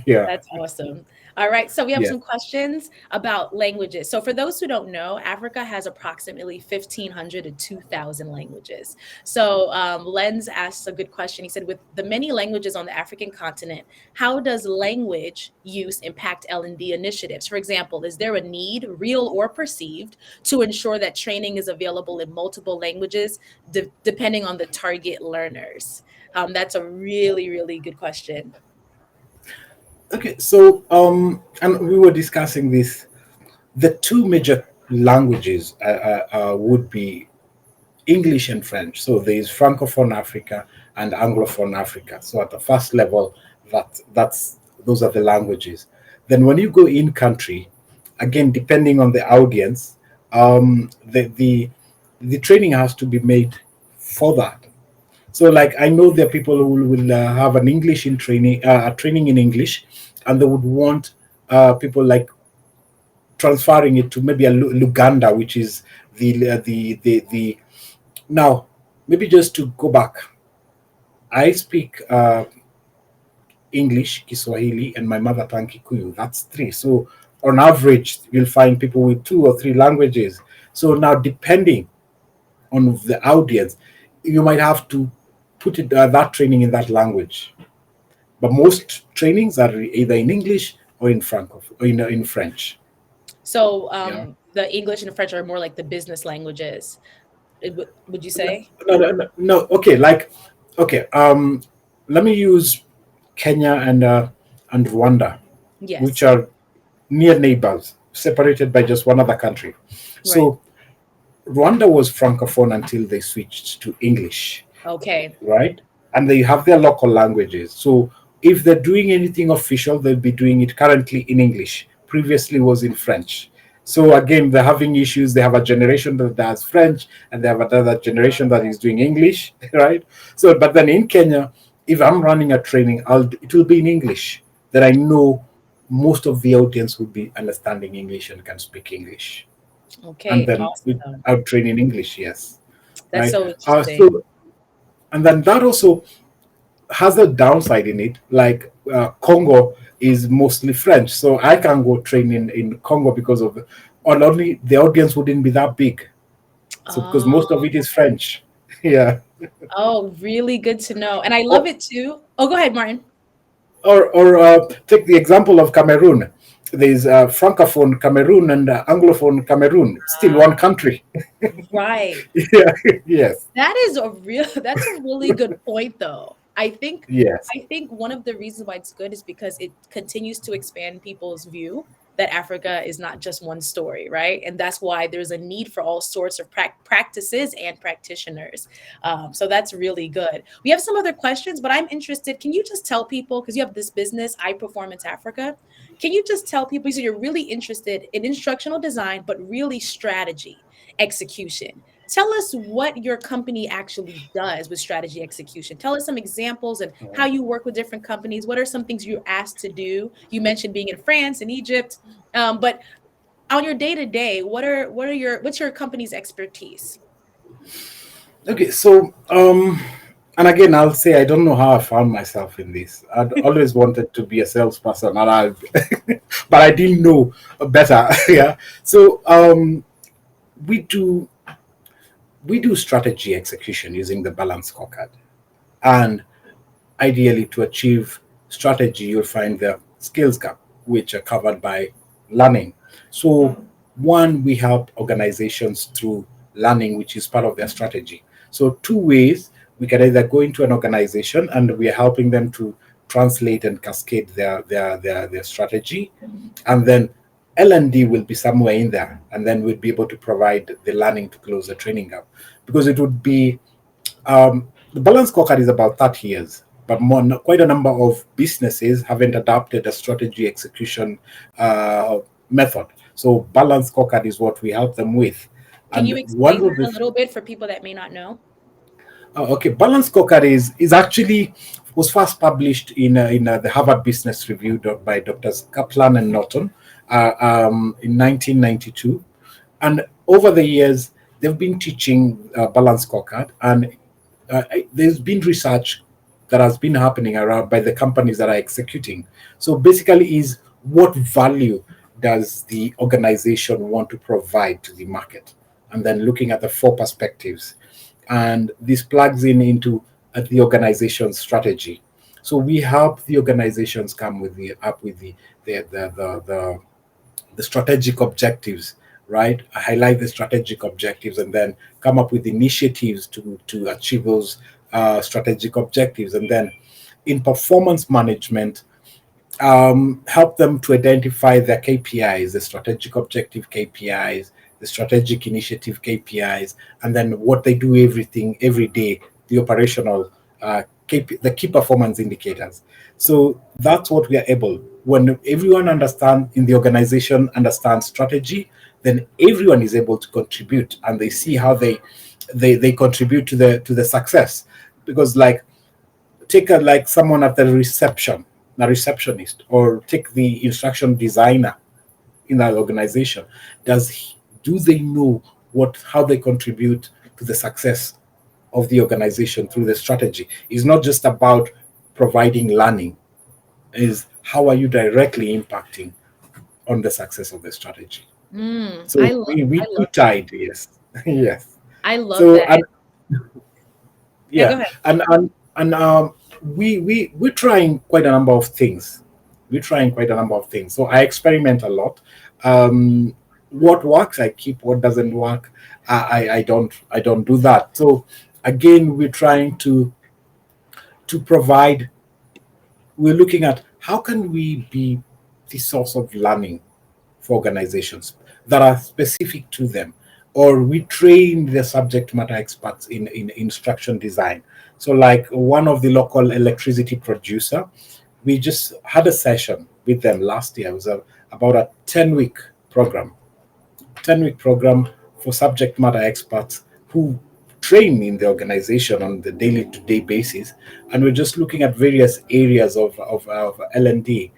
Yeah, That's awesome. All right, so we have yeah. some questions about languages. So for those who don't know, Africa has approximately 1,500 to 2,000 languages. So Lenz asked a good question. He said, with the many languages on the African continent, how does language use impact L&D initiatives? For example, is there a need, real or perceived, to ensure that training is available in multiple languages, depending on the target learners? That's a really, really good question. Okay, so and we were discussing this. The two major languages would be English and French. So there is Francophone Africa and Anglophone Africa. So at the first level, that's those are the languages. Then when you go in country, again depending on the audience, the training has to be made for that. So like I know there are people who will have an English in training, a training in English, and they would want people like transferring it to maybe a Luganda, which is the now, maybe just to go back, I speak English, Kiswahili, and my mother tongue Kikuyu. That's three. So on average, you'll find people with two or three languages. So now, depending on the audience, you might have to put that training in that language. But most trainings are either in English or in Franco or in French. So Yeah. the English and French are more like the business languages. Would you No, say? no. Okay, okay. Let me use Kenya and Rwanda, which Yes. are near neighbors, separated by just one other country. Right. So Rwanda was francophone until they switched to English, Okay. right? And they have their local languages. So if they're doing anything official, they'll be doing it currently in English. Previously was in French. So again, they're having issues. They have a generation that does French, and they have another generation that is doing English, right? So, but then in Kenya, if I'm running a training, it will be in English. That I know most of the audience will be understanding English and can speak English, and Okay. then Awesome. I'll train in English. Yes, That's right. so interesting. So, and then that also has a downside in it. Like Congo is mostly French, so I can go train in Congo because of or only the audience wouldn't be that big. So because most of Oh, it is French, yeah. oh, really good to know. And I love Or it too. Oh, go ahead, Martin. take the example of Cameroon. There's francophone Cameroon and anglophone Cameroon. Still one country. Right. Yeah. Yes. That is a real that's a really good point though. Yes. I think one of the reasons why it's good is because it continues to expand people's view that Africa is not just one story, right? And that's why there's a need for all sorts of practices and practitioners. So that's really good. We have some other questions, but I'm interested. Can you just tell people, because you have this business, I Performance Africa, can you just tell people, so you're really interested in instructional design, but really strategy, execution. Tell us what your company actually does with strategy execution. Tell us some examples and how you work with different companies. What are some things you're asked to do? You mentioned being in France and Egypt, but on your day to day, what's your company's expertise? Okay, so and again, I'll say I don't know how I found myself in this. I'd always wanted to be a salesperson, and but I didn't know better. Yeah, so we do we do strategy execution using the balance scorecard, and ideally, to achieve strategy, you'll find the skills gap, which are covered by learning. So, one, we help organizations through learning, which is part of their strategy. So, two ways we can either go into an organization and we are helping them to translate and cascade their strategy, and then L&D will be somewhere in there, and then we'll be able to provide the learning to close the training gap, because it would be the balance scorecard is about 30 years, but quite a number of businesses haven't adopted a strategy execution uh, method. So balance scorecard is what we help them with. Can And you one explain of that the a little bit for people that may not know? okay, balanced scorecard is actually was first published in the Harvard Business Review by Doctors Kaplan and Norton in 1992, and over the years they've been teaching balanced scorecard, and there's been research that has been happening around by the companies that are executing. So basically, is what value does the organization want to provide to the market, and then looking at the four perspectives, and this plugs in into the organization's strategy. So we help the organizations come with the up with the strategic objectives, right? Highlight the strategic objectives and then come up with initiatives to achieve those strategic objectives. And then in performance management, help them to identify their KPIs, the strategic objective KPIs, the strategic initiative KPIs, and then what they do every day, the operational the key performance indicators. So that's what we are able. When everyone understands in the organization understands strategy, then everyone is able to contribute, and they see how they contribute to the success. Because like take a, like someone at the reception, a receptionist, or take the instruction designer in that organization. Do they know what how they contribute to the success of the organization through the strategy? It's not just about providing learning, is how are you directly impacting on the success of the strategy. So we I two love that. tied, yes. Yes. I love So that. and Yeah, go yeah, ahead. and we're trying quite a number of things. We're trying quite a number of things. So I experiment a lot. What works I keep, what doesn't work I don't do that. So again, we're trying to provide, we're looking at how can we be the source of learning for organizations that are specific to them, or we train the subject matter experts in instruction design. So like one of the local electricity producer, we just had a session with them last year. It was about a 10-week program, 10-week program for subject matter experts who train in the organization on the daily to day basis. And we're just looking at various areas of L&D,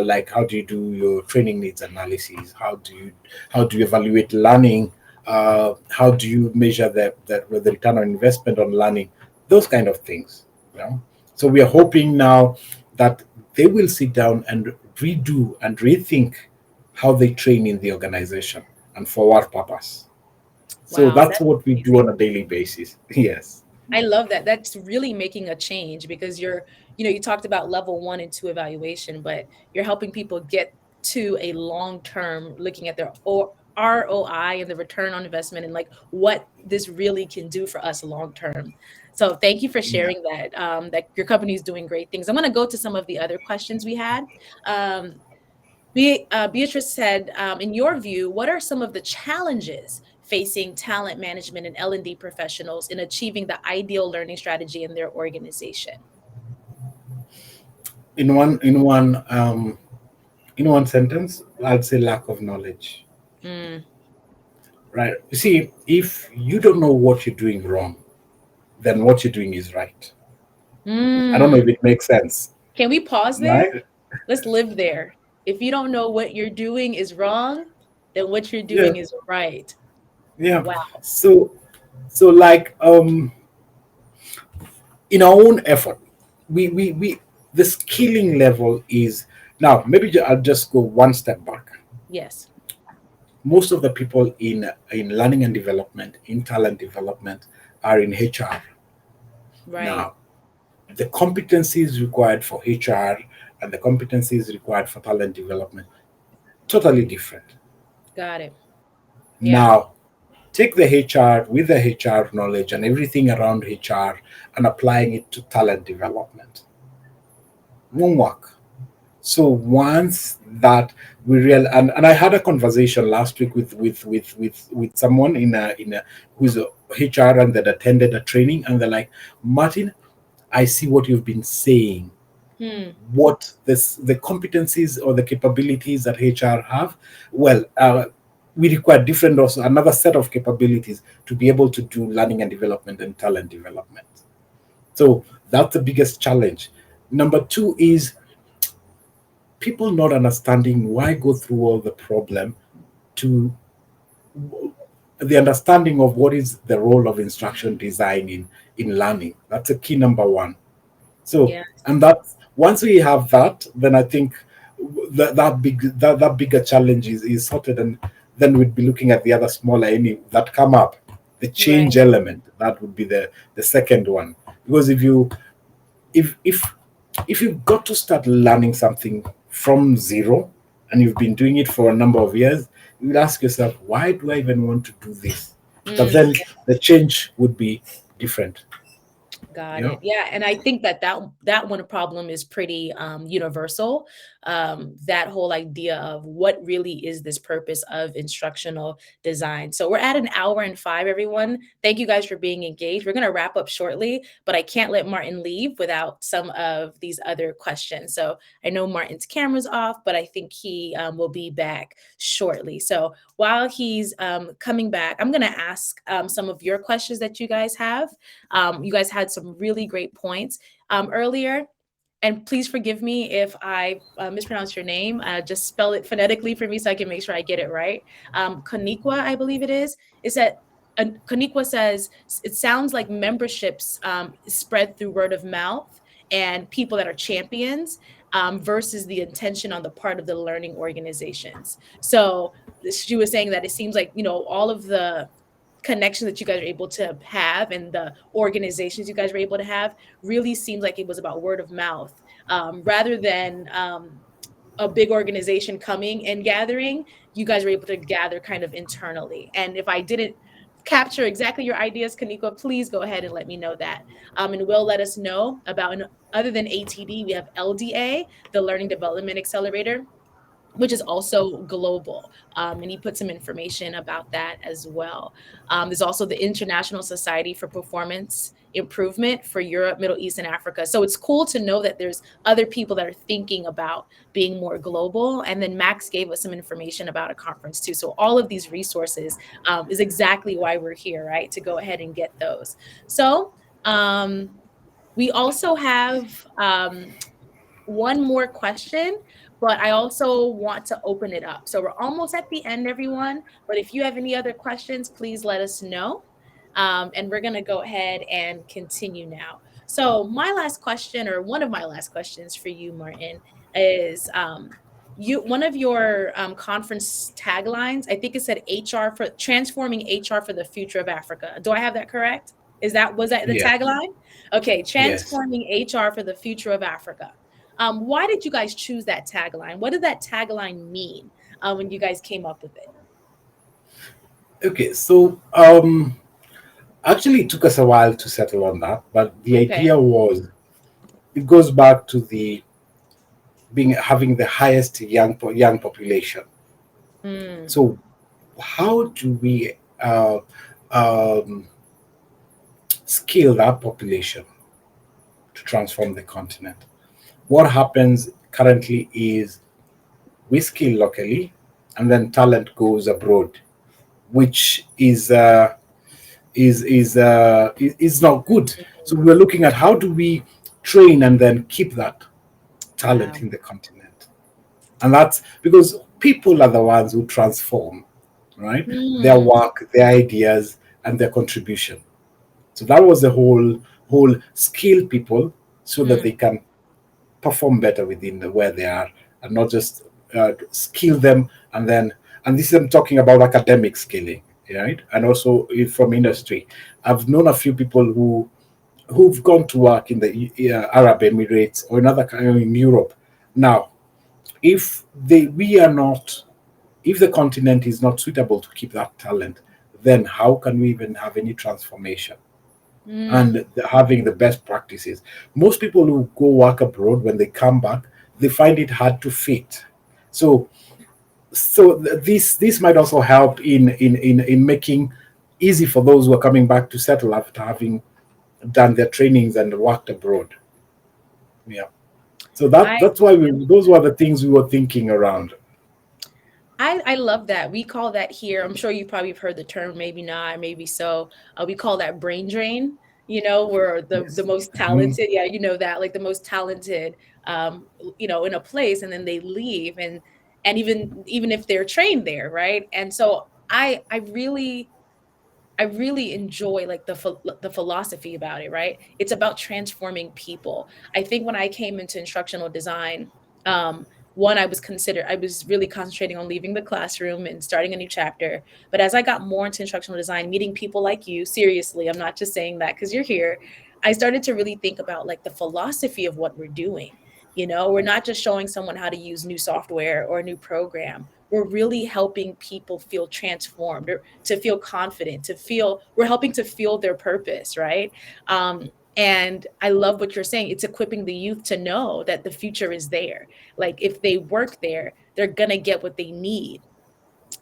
like how do you do your training needs analysis? How do you evaluate learning? How do you measure the return on investment on learning? Those kind of things. You know? So we are hoping now that they will sit down and redo and rethink how they train in the organization and for what purpose. So Wow, that's that's what we do amazing. on a daily basis. Yes. I love that. That's really making a change because you talked about level 1 and 2 evaluation, but you're helping people get to a long-term looking at their ROI and the return on investment and like what this really can do for us long term. So thank you for Yeah. sharing that. That your company is doing great things. I'm going to go to some of the other questions we had. Um, Beatrice said, in your view, what are some of the challenges facing talent management and L&D professionals in achieving the ideal learning strategy in their organization? In one sentence, I'd say lack of knowledge. Mm. Right. You see, if you don't know what you're doing wrong, then what you're doing is right. I don't know Mm. if it makes sense. Can we pause there? Right? Let's live there. If you don't know what you're doing is wrong, then what you're Yeah. doing is right. Yeah. Wow. So like in our own effort, we the skilling level is now maybe I'll just go one step back. Yes. Most of the people in learning and development, in talent development, are in HR. Right. Now the competencies required for HR and the competencies required for talent development totally different. Got it. Yeah. Now take the HR with the HR knowledge and everything around HR and applying it to talent development, won't work. So once that we real and I had a conversation last week with someone in a who's a HR and that attended a training, and they're like, Martin, I see what you've been saying. Hmm. What this the competencies or the capabilities that HR have. Well, we require different, also another set of capabilities to be able to do learning and development and talent development. So that's the biggest challenge. Number two is people not understanding why go through all the problem to the understanding of what is the role of instruction design in learning. That's a key number one. So, Yeah. and that once we have that, then I think that bigger challenge is sorted, and then we'd be looking at the other smaller any that come up. The change Right. element, that would be the second one. Because if if if you've got to start learning something from zero and you've been doing it for a number of years, you will ask yourself, why do I even want to do this? But Mm, then the change would be different. got Yeah. it. Yeah, and I think that one problem is pretty universal. That whole idea of what really is this purpose of instructional design. So we're at an hour and five, everyone. Thank you guys for being engaged. We're going to wrap up shortly, but I can't let Martin leave without some of these other questions. So I know Martin's camera's off, but I think he will be back shortly. So while he's coming back, I'm going to ask some of your questions that you guys have. You guys had some really great points earlier. And please forgive me if I mispronounce your name. Just spell it phonetically for me so I can make sure I get it right. Koniqua, I believe it is. Is that Koniqua says it sounds like memberships spread through word of mouth and people that are champions versus the intention on the part of the learning organizations. So she was saying that it seems like all of the connection that you guys are able to have and the organizations you guys were able to have really seems like it was about word of mouth rather than a big organization coming and gathering. You guys were able to gather kind of internally. And if I didn't capture exactly your ideas, Kaniko, please go ahead and let me know that. And will let us know about, other than ATD, we have LDA, the Learning Development Accelerator, which is also global. And he put some information about that as well. There's also the International Society for Performance Improvement for Europe, Middle East, and Africa. So it's cool to know that there's other people that are thinking about being more global. And then Max gave us some information about a conference too. So all of these resources is exactly why we're here, right? To go ahead and get those. So we also have one more question, but I also want to open it up. So we're almost at the end, everyone. But if you have any other questions, please let us know. And we're going to go ahead and continue now. So, my last question, or one of my last questions for you, Martin, is one of your conference taglines, I think it said HR for transforming HR for the future of Africa. Do I have that correct? Was that the Yeah. tagline? Okay, Yes. transforming HR for the future of Africa. Why did you guys choose that tagline? What did that tagline mean when you guys came up with it? Okay. So actually, it took us a while to settle on that, but the Okay. idea was it goes back to the being having the highest young population. Mm, So how do we um, scale that population to transform the continent? What happens currently is we scale locally, and then talent goes abroad, which is not good. So we're looking at how do we train and then keep that talent wow. in the continent, and that's because people are the ones who transform, right? Their Mm, work, their ideas, and their contribution. So that was the whole skill people so that mm, they can perform better within where they are, and not just skill them and then, and this is I'm talking about academic skilling, right? And also from industry, I've known a few people who've gone to work in the Arab Emirates or in other in Europe. Now, if they we are not, if the continent is not suitable to keep that talent, then how can we even have any transformation mm. and having the best practices? Most people who go work abroad, when they come back, they find it hard to fit. So, this might also help in making easy for those who are coming back to settle after having done their trainings and worked abroad. Yeah. So I that's why those were the things we were thinking around. I love that. We call that here. I'm sure you probably have heard the term, maybe not, maybe so. We call that brain drain. Where the Yes. most Mhm. talented, yeah, you know that, like the most talented, in a place, and then they leave, and even if they're trained there, right? And so I really enjoy like the philosophy about it, right? It's about transforming people. I think when I came into instructional design, um, one, I was really concentrating on leaving the classroom and starting a new chapter. But as I got more into instructional design, meeting people like you, seriously, I'm not just saying that because you're here. I started to really think about like the philosophy of what we're doing. We're not just showing someone how to use new software or a new program. We're really helping people feel transformed, or to feel confident, we're helping to feel their purpose, right? And I love what you're saying. It's equipping the youth to know that the future is there. Like if they work there, they're gonna get what they need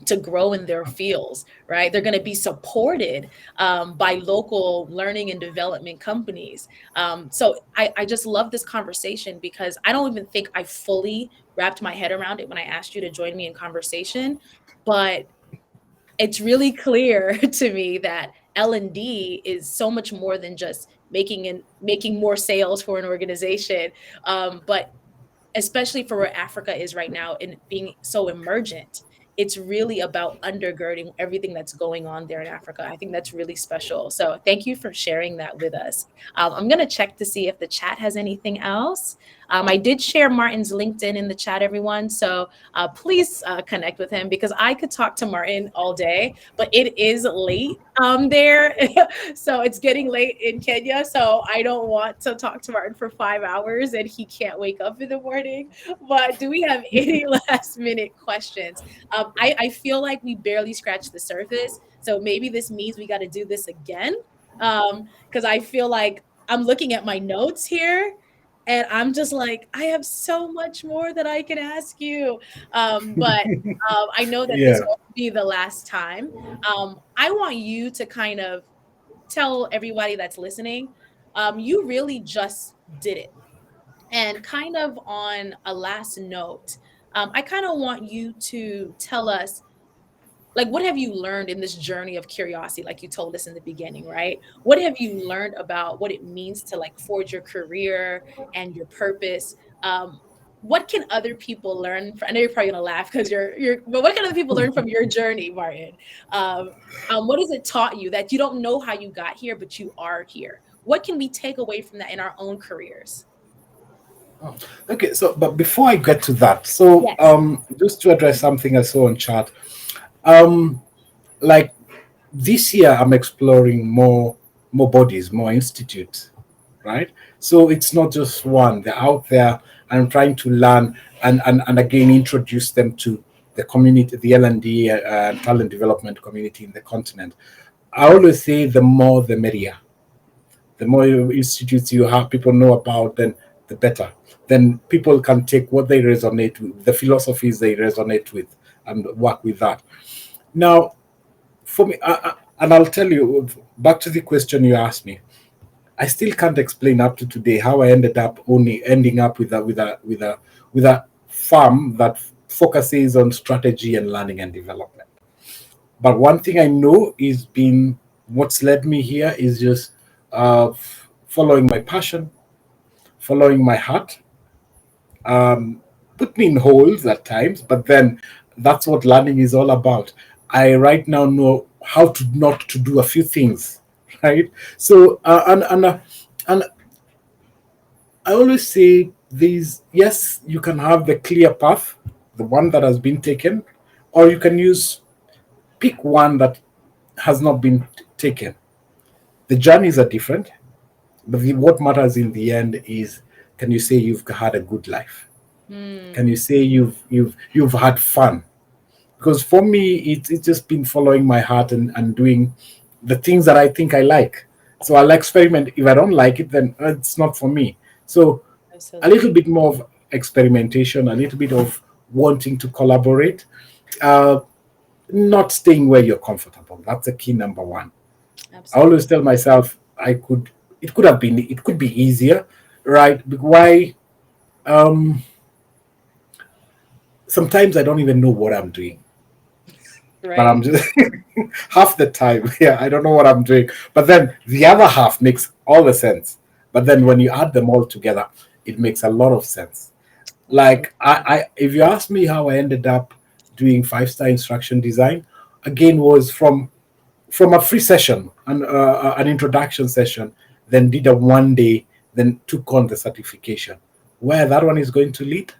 to grow in their fields, right? They're going to be supported by local learning and development companies. So I just love this conversation because I don't even think I fully wrapped my head around it when I asked you to join me in conversation. But it's really clear to me that L&D is so much more than just making more sales for an organization, but especially for where Africa is right now and being so emergent. It's really about undergirding everything that's going on there in Africa. I think that's really special. So thank you for sharing that with us. I'm going to check to see if the chat has anything else. I did share Martin's LinkedIn in the chat, everyone. So please connect with him because I could talk to Martin all day, but it is late there. So it's getting late in Kenya. So I don't want to talk to Martin for 5 hours and he can't wake up in the morning. But do we have any last minute questions? I feel like we barely scratched the surface. So maybe this means we got to do this again. Because I feel like I'm looking at my notes here and I'm just like, I have so much more that I can ask you. But I know that this Yeah. won't be the last time. I want you to kind of tell everybody that's listening, you really just did it. And kind of on a last note, I kind of want you to tell us, like, what have you learned in this journey of curiosity, like you told us in the beginning, right? What have you learned about what it means to like forge your career and your purpose? What can other people learn from, I know you're probably gonna laugh because but what can other people learn from your journey, Martin? um, what has it taught you that you don't know how you got here but you are here? What can we take away from that in our own careers? Okay. So, but before I get to that, so Yes. just to address something I saw on chat, um, like this year I'm exploring more bodies, more institutes, right? So it's not just one; they're out there. I'm trying to learn and again introduce them to the community, the L&D talent development community in the continent. I always say the more the merrier. The more institutes you have, people know about, then the better. Then people can take what they resonate with, the philosophies they resonate with, and work with that. Now, for me, and I'll tell you back to the question you asked me. I still can't explain up to today how I ended up only ending up with a farm that focuses on strategy and learning and development. But one thing I know is been what's led me here is just following my passion, following my heart. Put me in holes at times, but then that's what learning is all about. I right now know how to not to do a few things, right? So and I always say these. Yes, you can have the clear path, the one that has been taken, or you can use pick one that has not been taken. The journeys are different, but what matters in the end is, can you say you've had a good life? Can Hmm. you say you've had fun? Because for me, it's just been following my heart and doing the things that I think I like. So I'll experiment. If I don't like it, then it's not for me. So a little Absolutely. bit more of experimentation, a little bit of wanting to collaborate, uh, not staying where you're comfortable. That's the key number one. I always Absolutely. tell myself it could have been, it could be easier, right? But why? Um, Sometimes I don't even know what I'm doing. but I'm Right. just half the time, yeah, I don't know what I'm doing. But then the other half makes all the sense. But then when you add them all together, it makes a lot of sense. Absolutely. Like if you ask me how I ended up doing five-star instruction design, again was from a free session, an introduction session, then did a 1 day, then took on the certification. Where that one is going to lead,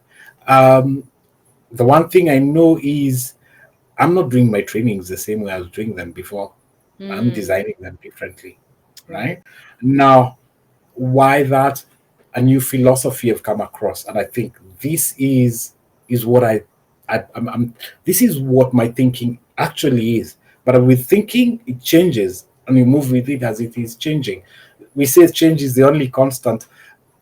um, the one thing I know is I'm not doing my trainings the same way I was doing them before. I'm Mm, designing them differently, right. right? Now, why that? A new philosophy have come across, and I think this is what I'm this is what my thinking actually is. But with thinking, it changes, and we move with it as it is changing. We say change is the only constant.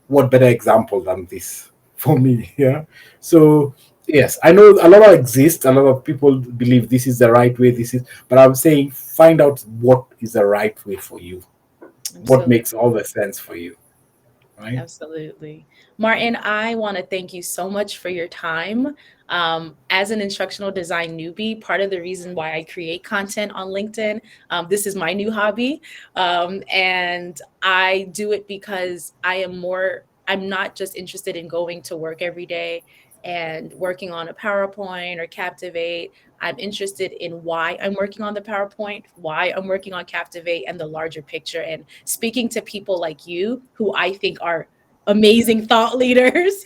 What better example than this for me? Yeah. So yes, I know a lot of exist. A lot of people believe this is the right way. This is, but I'm saying find out what is the right way for you. What makes Absolutely. all the sense for you, right? Absolutely. Martin, I want to thank you so much for your time. As an instructional design newbie, part of the reason why I create content on LinkedIn, this is my new hobby. And I do it because I'm not just interested in going to work every day and working on a PowerPoint or Captivate. I'm interested in why I'm working on the PowerPoint, why I'm working on Captivate, and the larger picture, and speaking to people like you who I think are amazing thought leaders.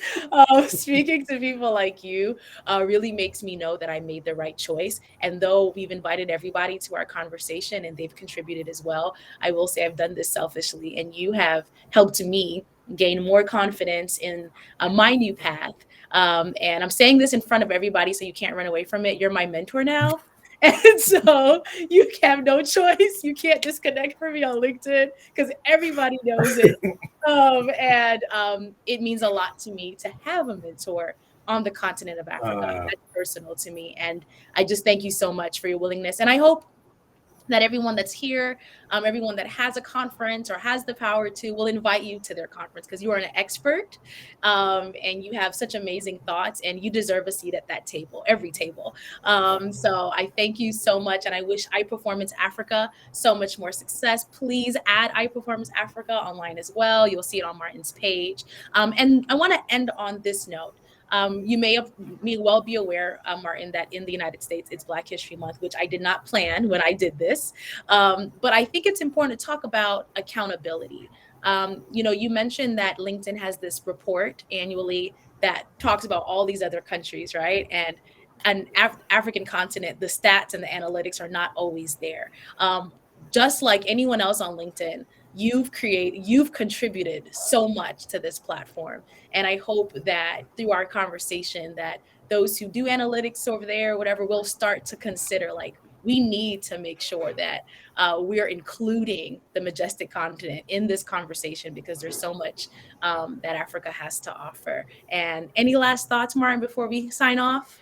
Speaking to people like you really makes me know that I made the right choice. And though we've invited everybody to our conversation and they've contributed as well, I will say I've done this selfishly, and you have helped me gain more confidence in my new path. And I'm saying this in front of everybody, so you can't run away from it. You're my mentor now. And so you have no choice. You can't disconnect from me on LinkedIn because everybody knows it. And it means a lot to me to have a mentor on the continent of Africa. Uh, That's personal to me. And I just thank you so much for your willingness. And I hope that everyone that's here, everyone that has a conference or has the power to, will invite you to their conference because you are an expert, and you have such amazing thoughts, and you deserve a seat at that table, every table. So I thank you so much, and I wish iPerformance Africa so much more success. Please add iPerformance Africa online as well. You'll see it on Martin's page. And I want to end on this note. You may well be aware, Martin, that in the United States it's Black History Month, which I did not plan when I did this. But I think it's important to talk about accountability. You mentioned that LinkedIn has this report annually that talks about all these other countries, right? And African continent, the stats and the analytics are not always there. Just like anyone else on LinkedIn, you've contributed so much to this platform, and I hope that through our conversation that those who do analytics over there, whatever, will start to consider, like, we need to make sure that we're including the majestic continent in this conversation because there's so much that Africa has to offer. And any last thoughts, Martin, before we sign off?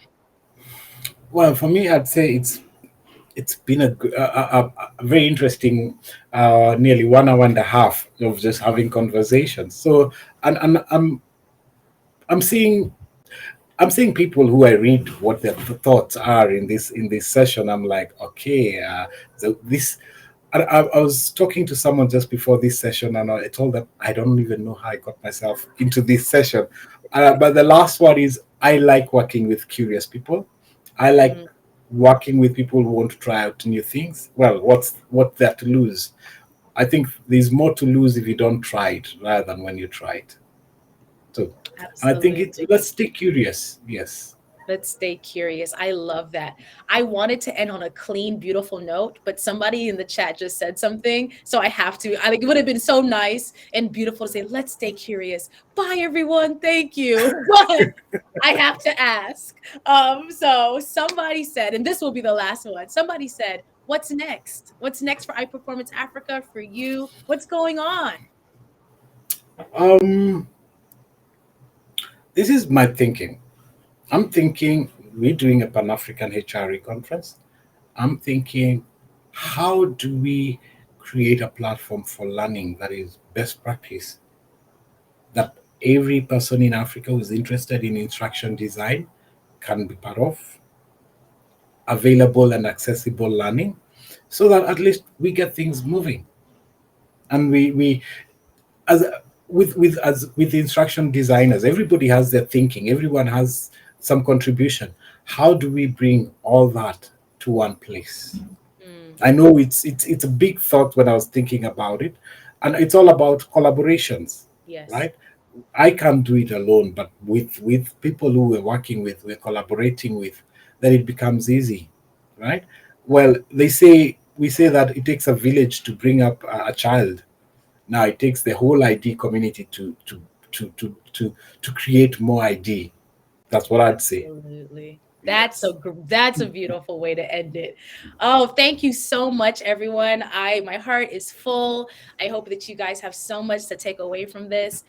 well, for me, I'd say it's been a very interesting nearly 1 hour and a half of just having conversations. So, and I'm seeing I'm seeing people who I read what their thoughts are in this session. I'm like, okay, so this. I was talking to someone just before this session, and I told them I don't even know how I got myself into this session. But the last one is I like working with curious people. I like Mm, working with people who want to try out new things. Well, what's there to lose? I think there's more to lose if you don't try it rather than when you try it. So I think it's absolutely. let's stay curious. Yes. Let's stay curious. I love that. I wanted to end on a clean, beautiful note, but somebody in the chat just said something. So I have to. I think it would have been so nice and beautiful to say, let's stay curious. Bye, everyone. Thank you. But I have to ask. So somebody said, and this will be the last one. Somebody said, what's next? What's next for iPerformance Africa for you? What's going on? Um, this is my thinking. I'm thinking we're doing a Pan African HRE conference. I'm thinking, how do we create a platform for learning that is best practice that every person in Africa who's interested in instruction design can be part of? available and accessible learning, so that at least we get things moving. And we as with instruction designers, everybody has their thinking, everyone has some contribution. How do we bring all that to one place? Mm, I know it's a big thought when I was thinking about it, and it's all about collaborations, yes. right? I can't do it alone, but with people who we're working with, we're collaborating with, then it becomes easy, right? Well, we say that it takes a village to bring up a child. Now it takes the whole ID community to create more ID. That's what I'd say. Absolutely. Yes. That's a beautiful way to end it. Oh, thank you so much, everyone. My heart is full. I hope that you guys have so much to take away from this.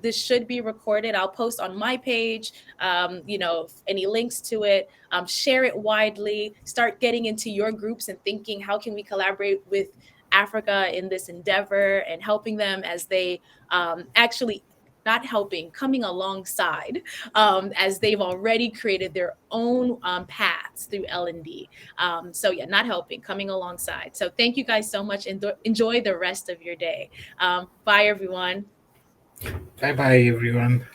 This should be recorded. I'll post on my page. Any links to it. Share it widely. Start getting into your groups and thinking, how can we collaborate with Africa in this endeavor and helping them as they actually not helping, coming alongside as they've already created their own paths through L&D. So yeah, not helping, coming alongside. So thank you guys so much, and enjoy the rest of your day. Bye, everyone. Bye bye, everyone.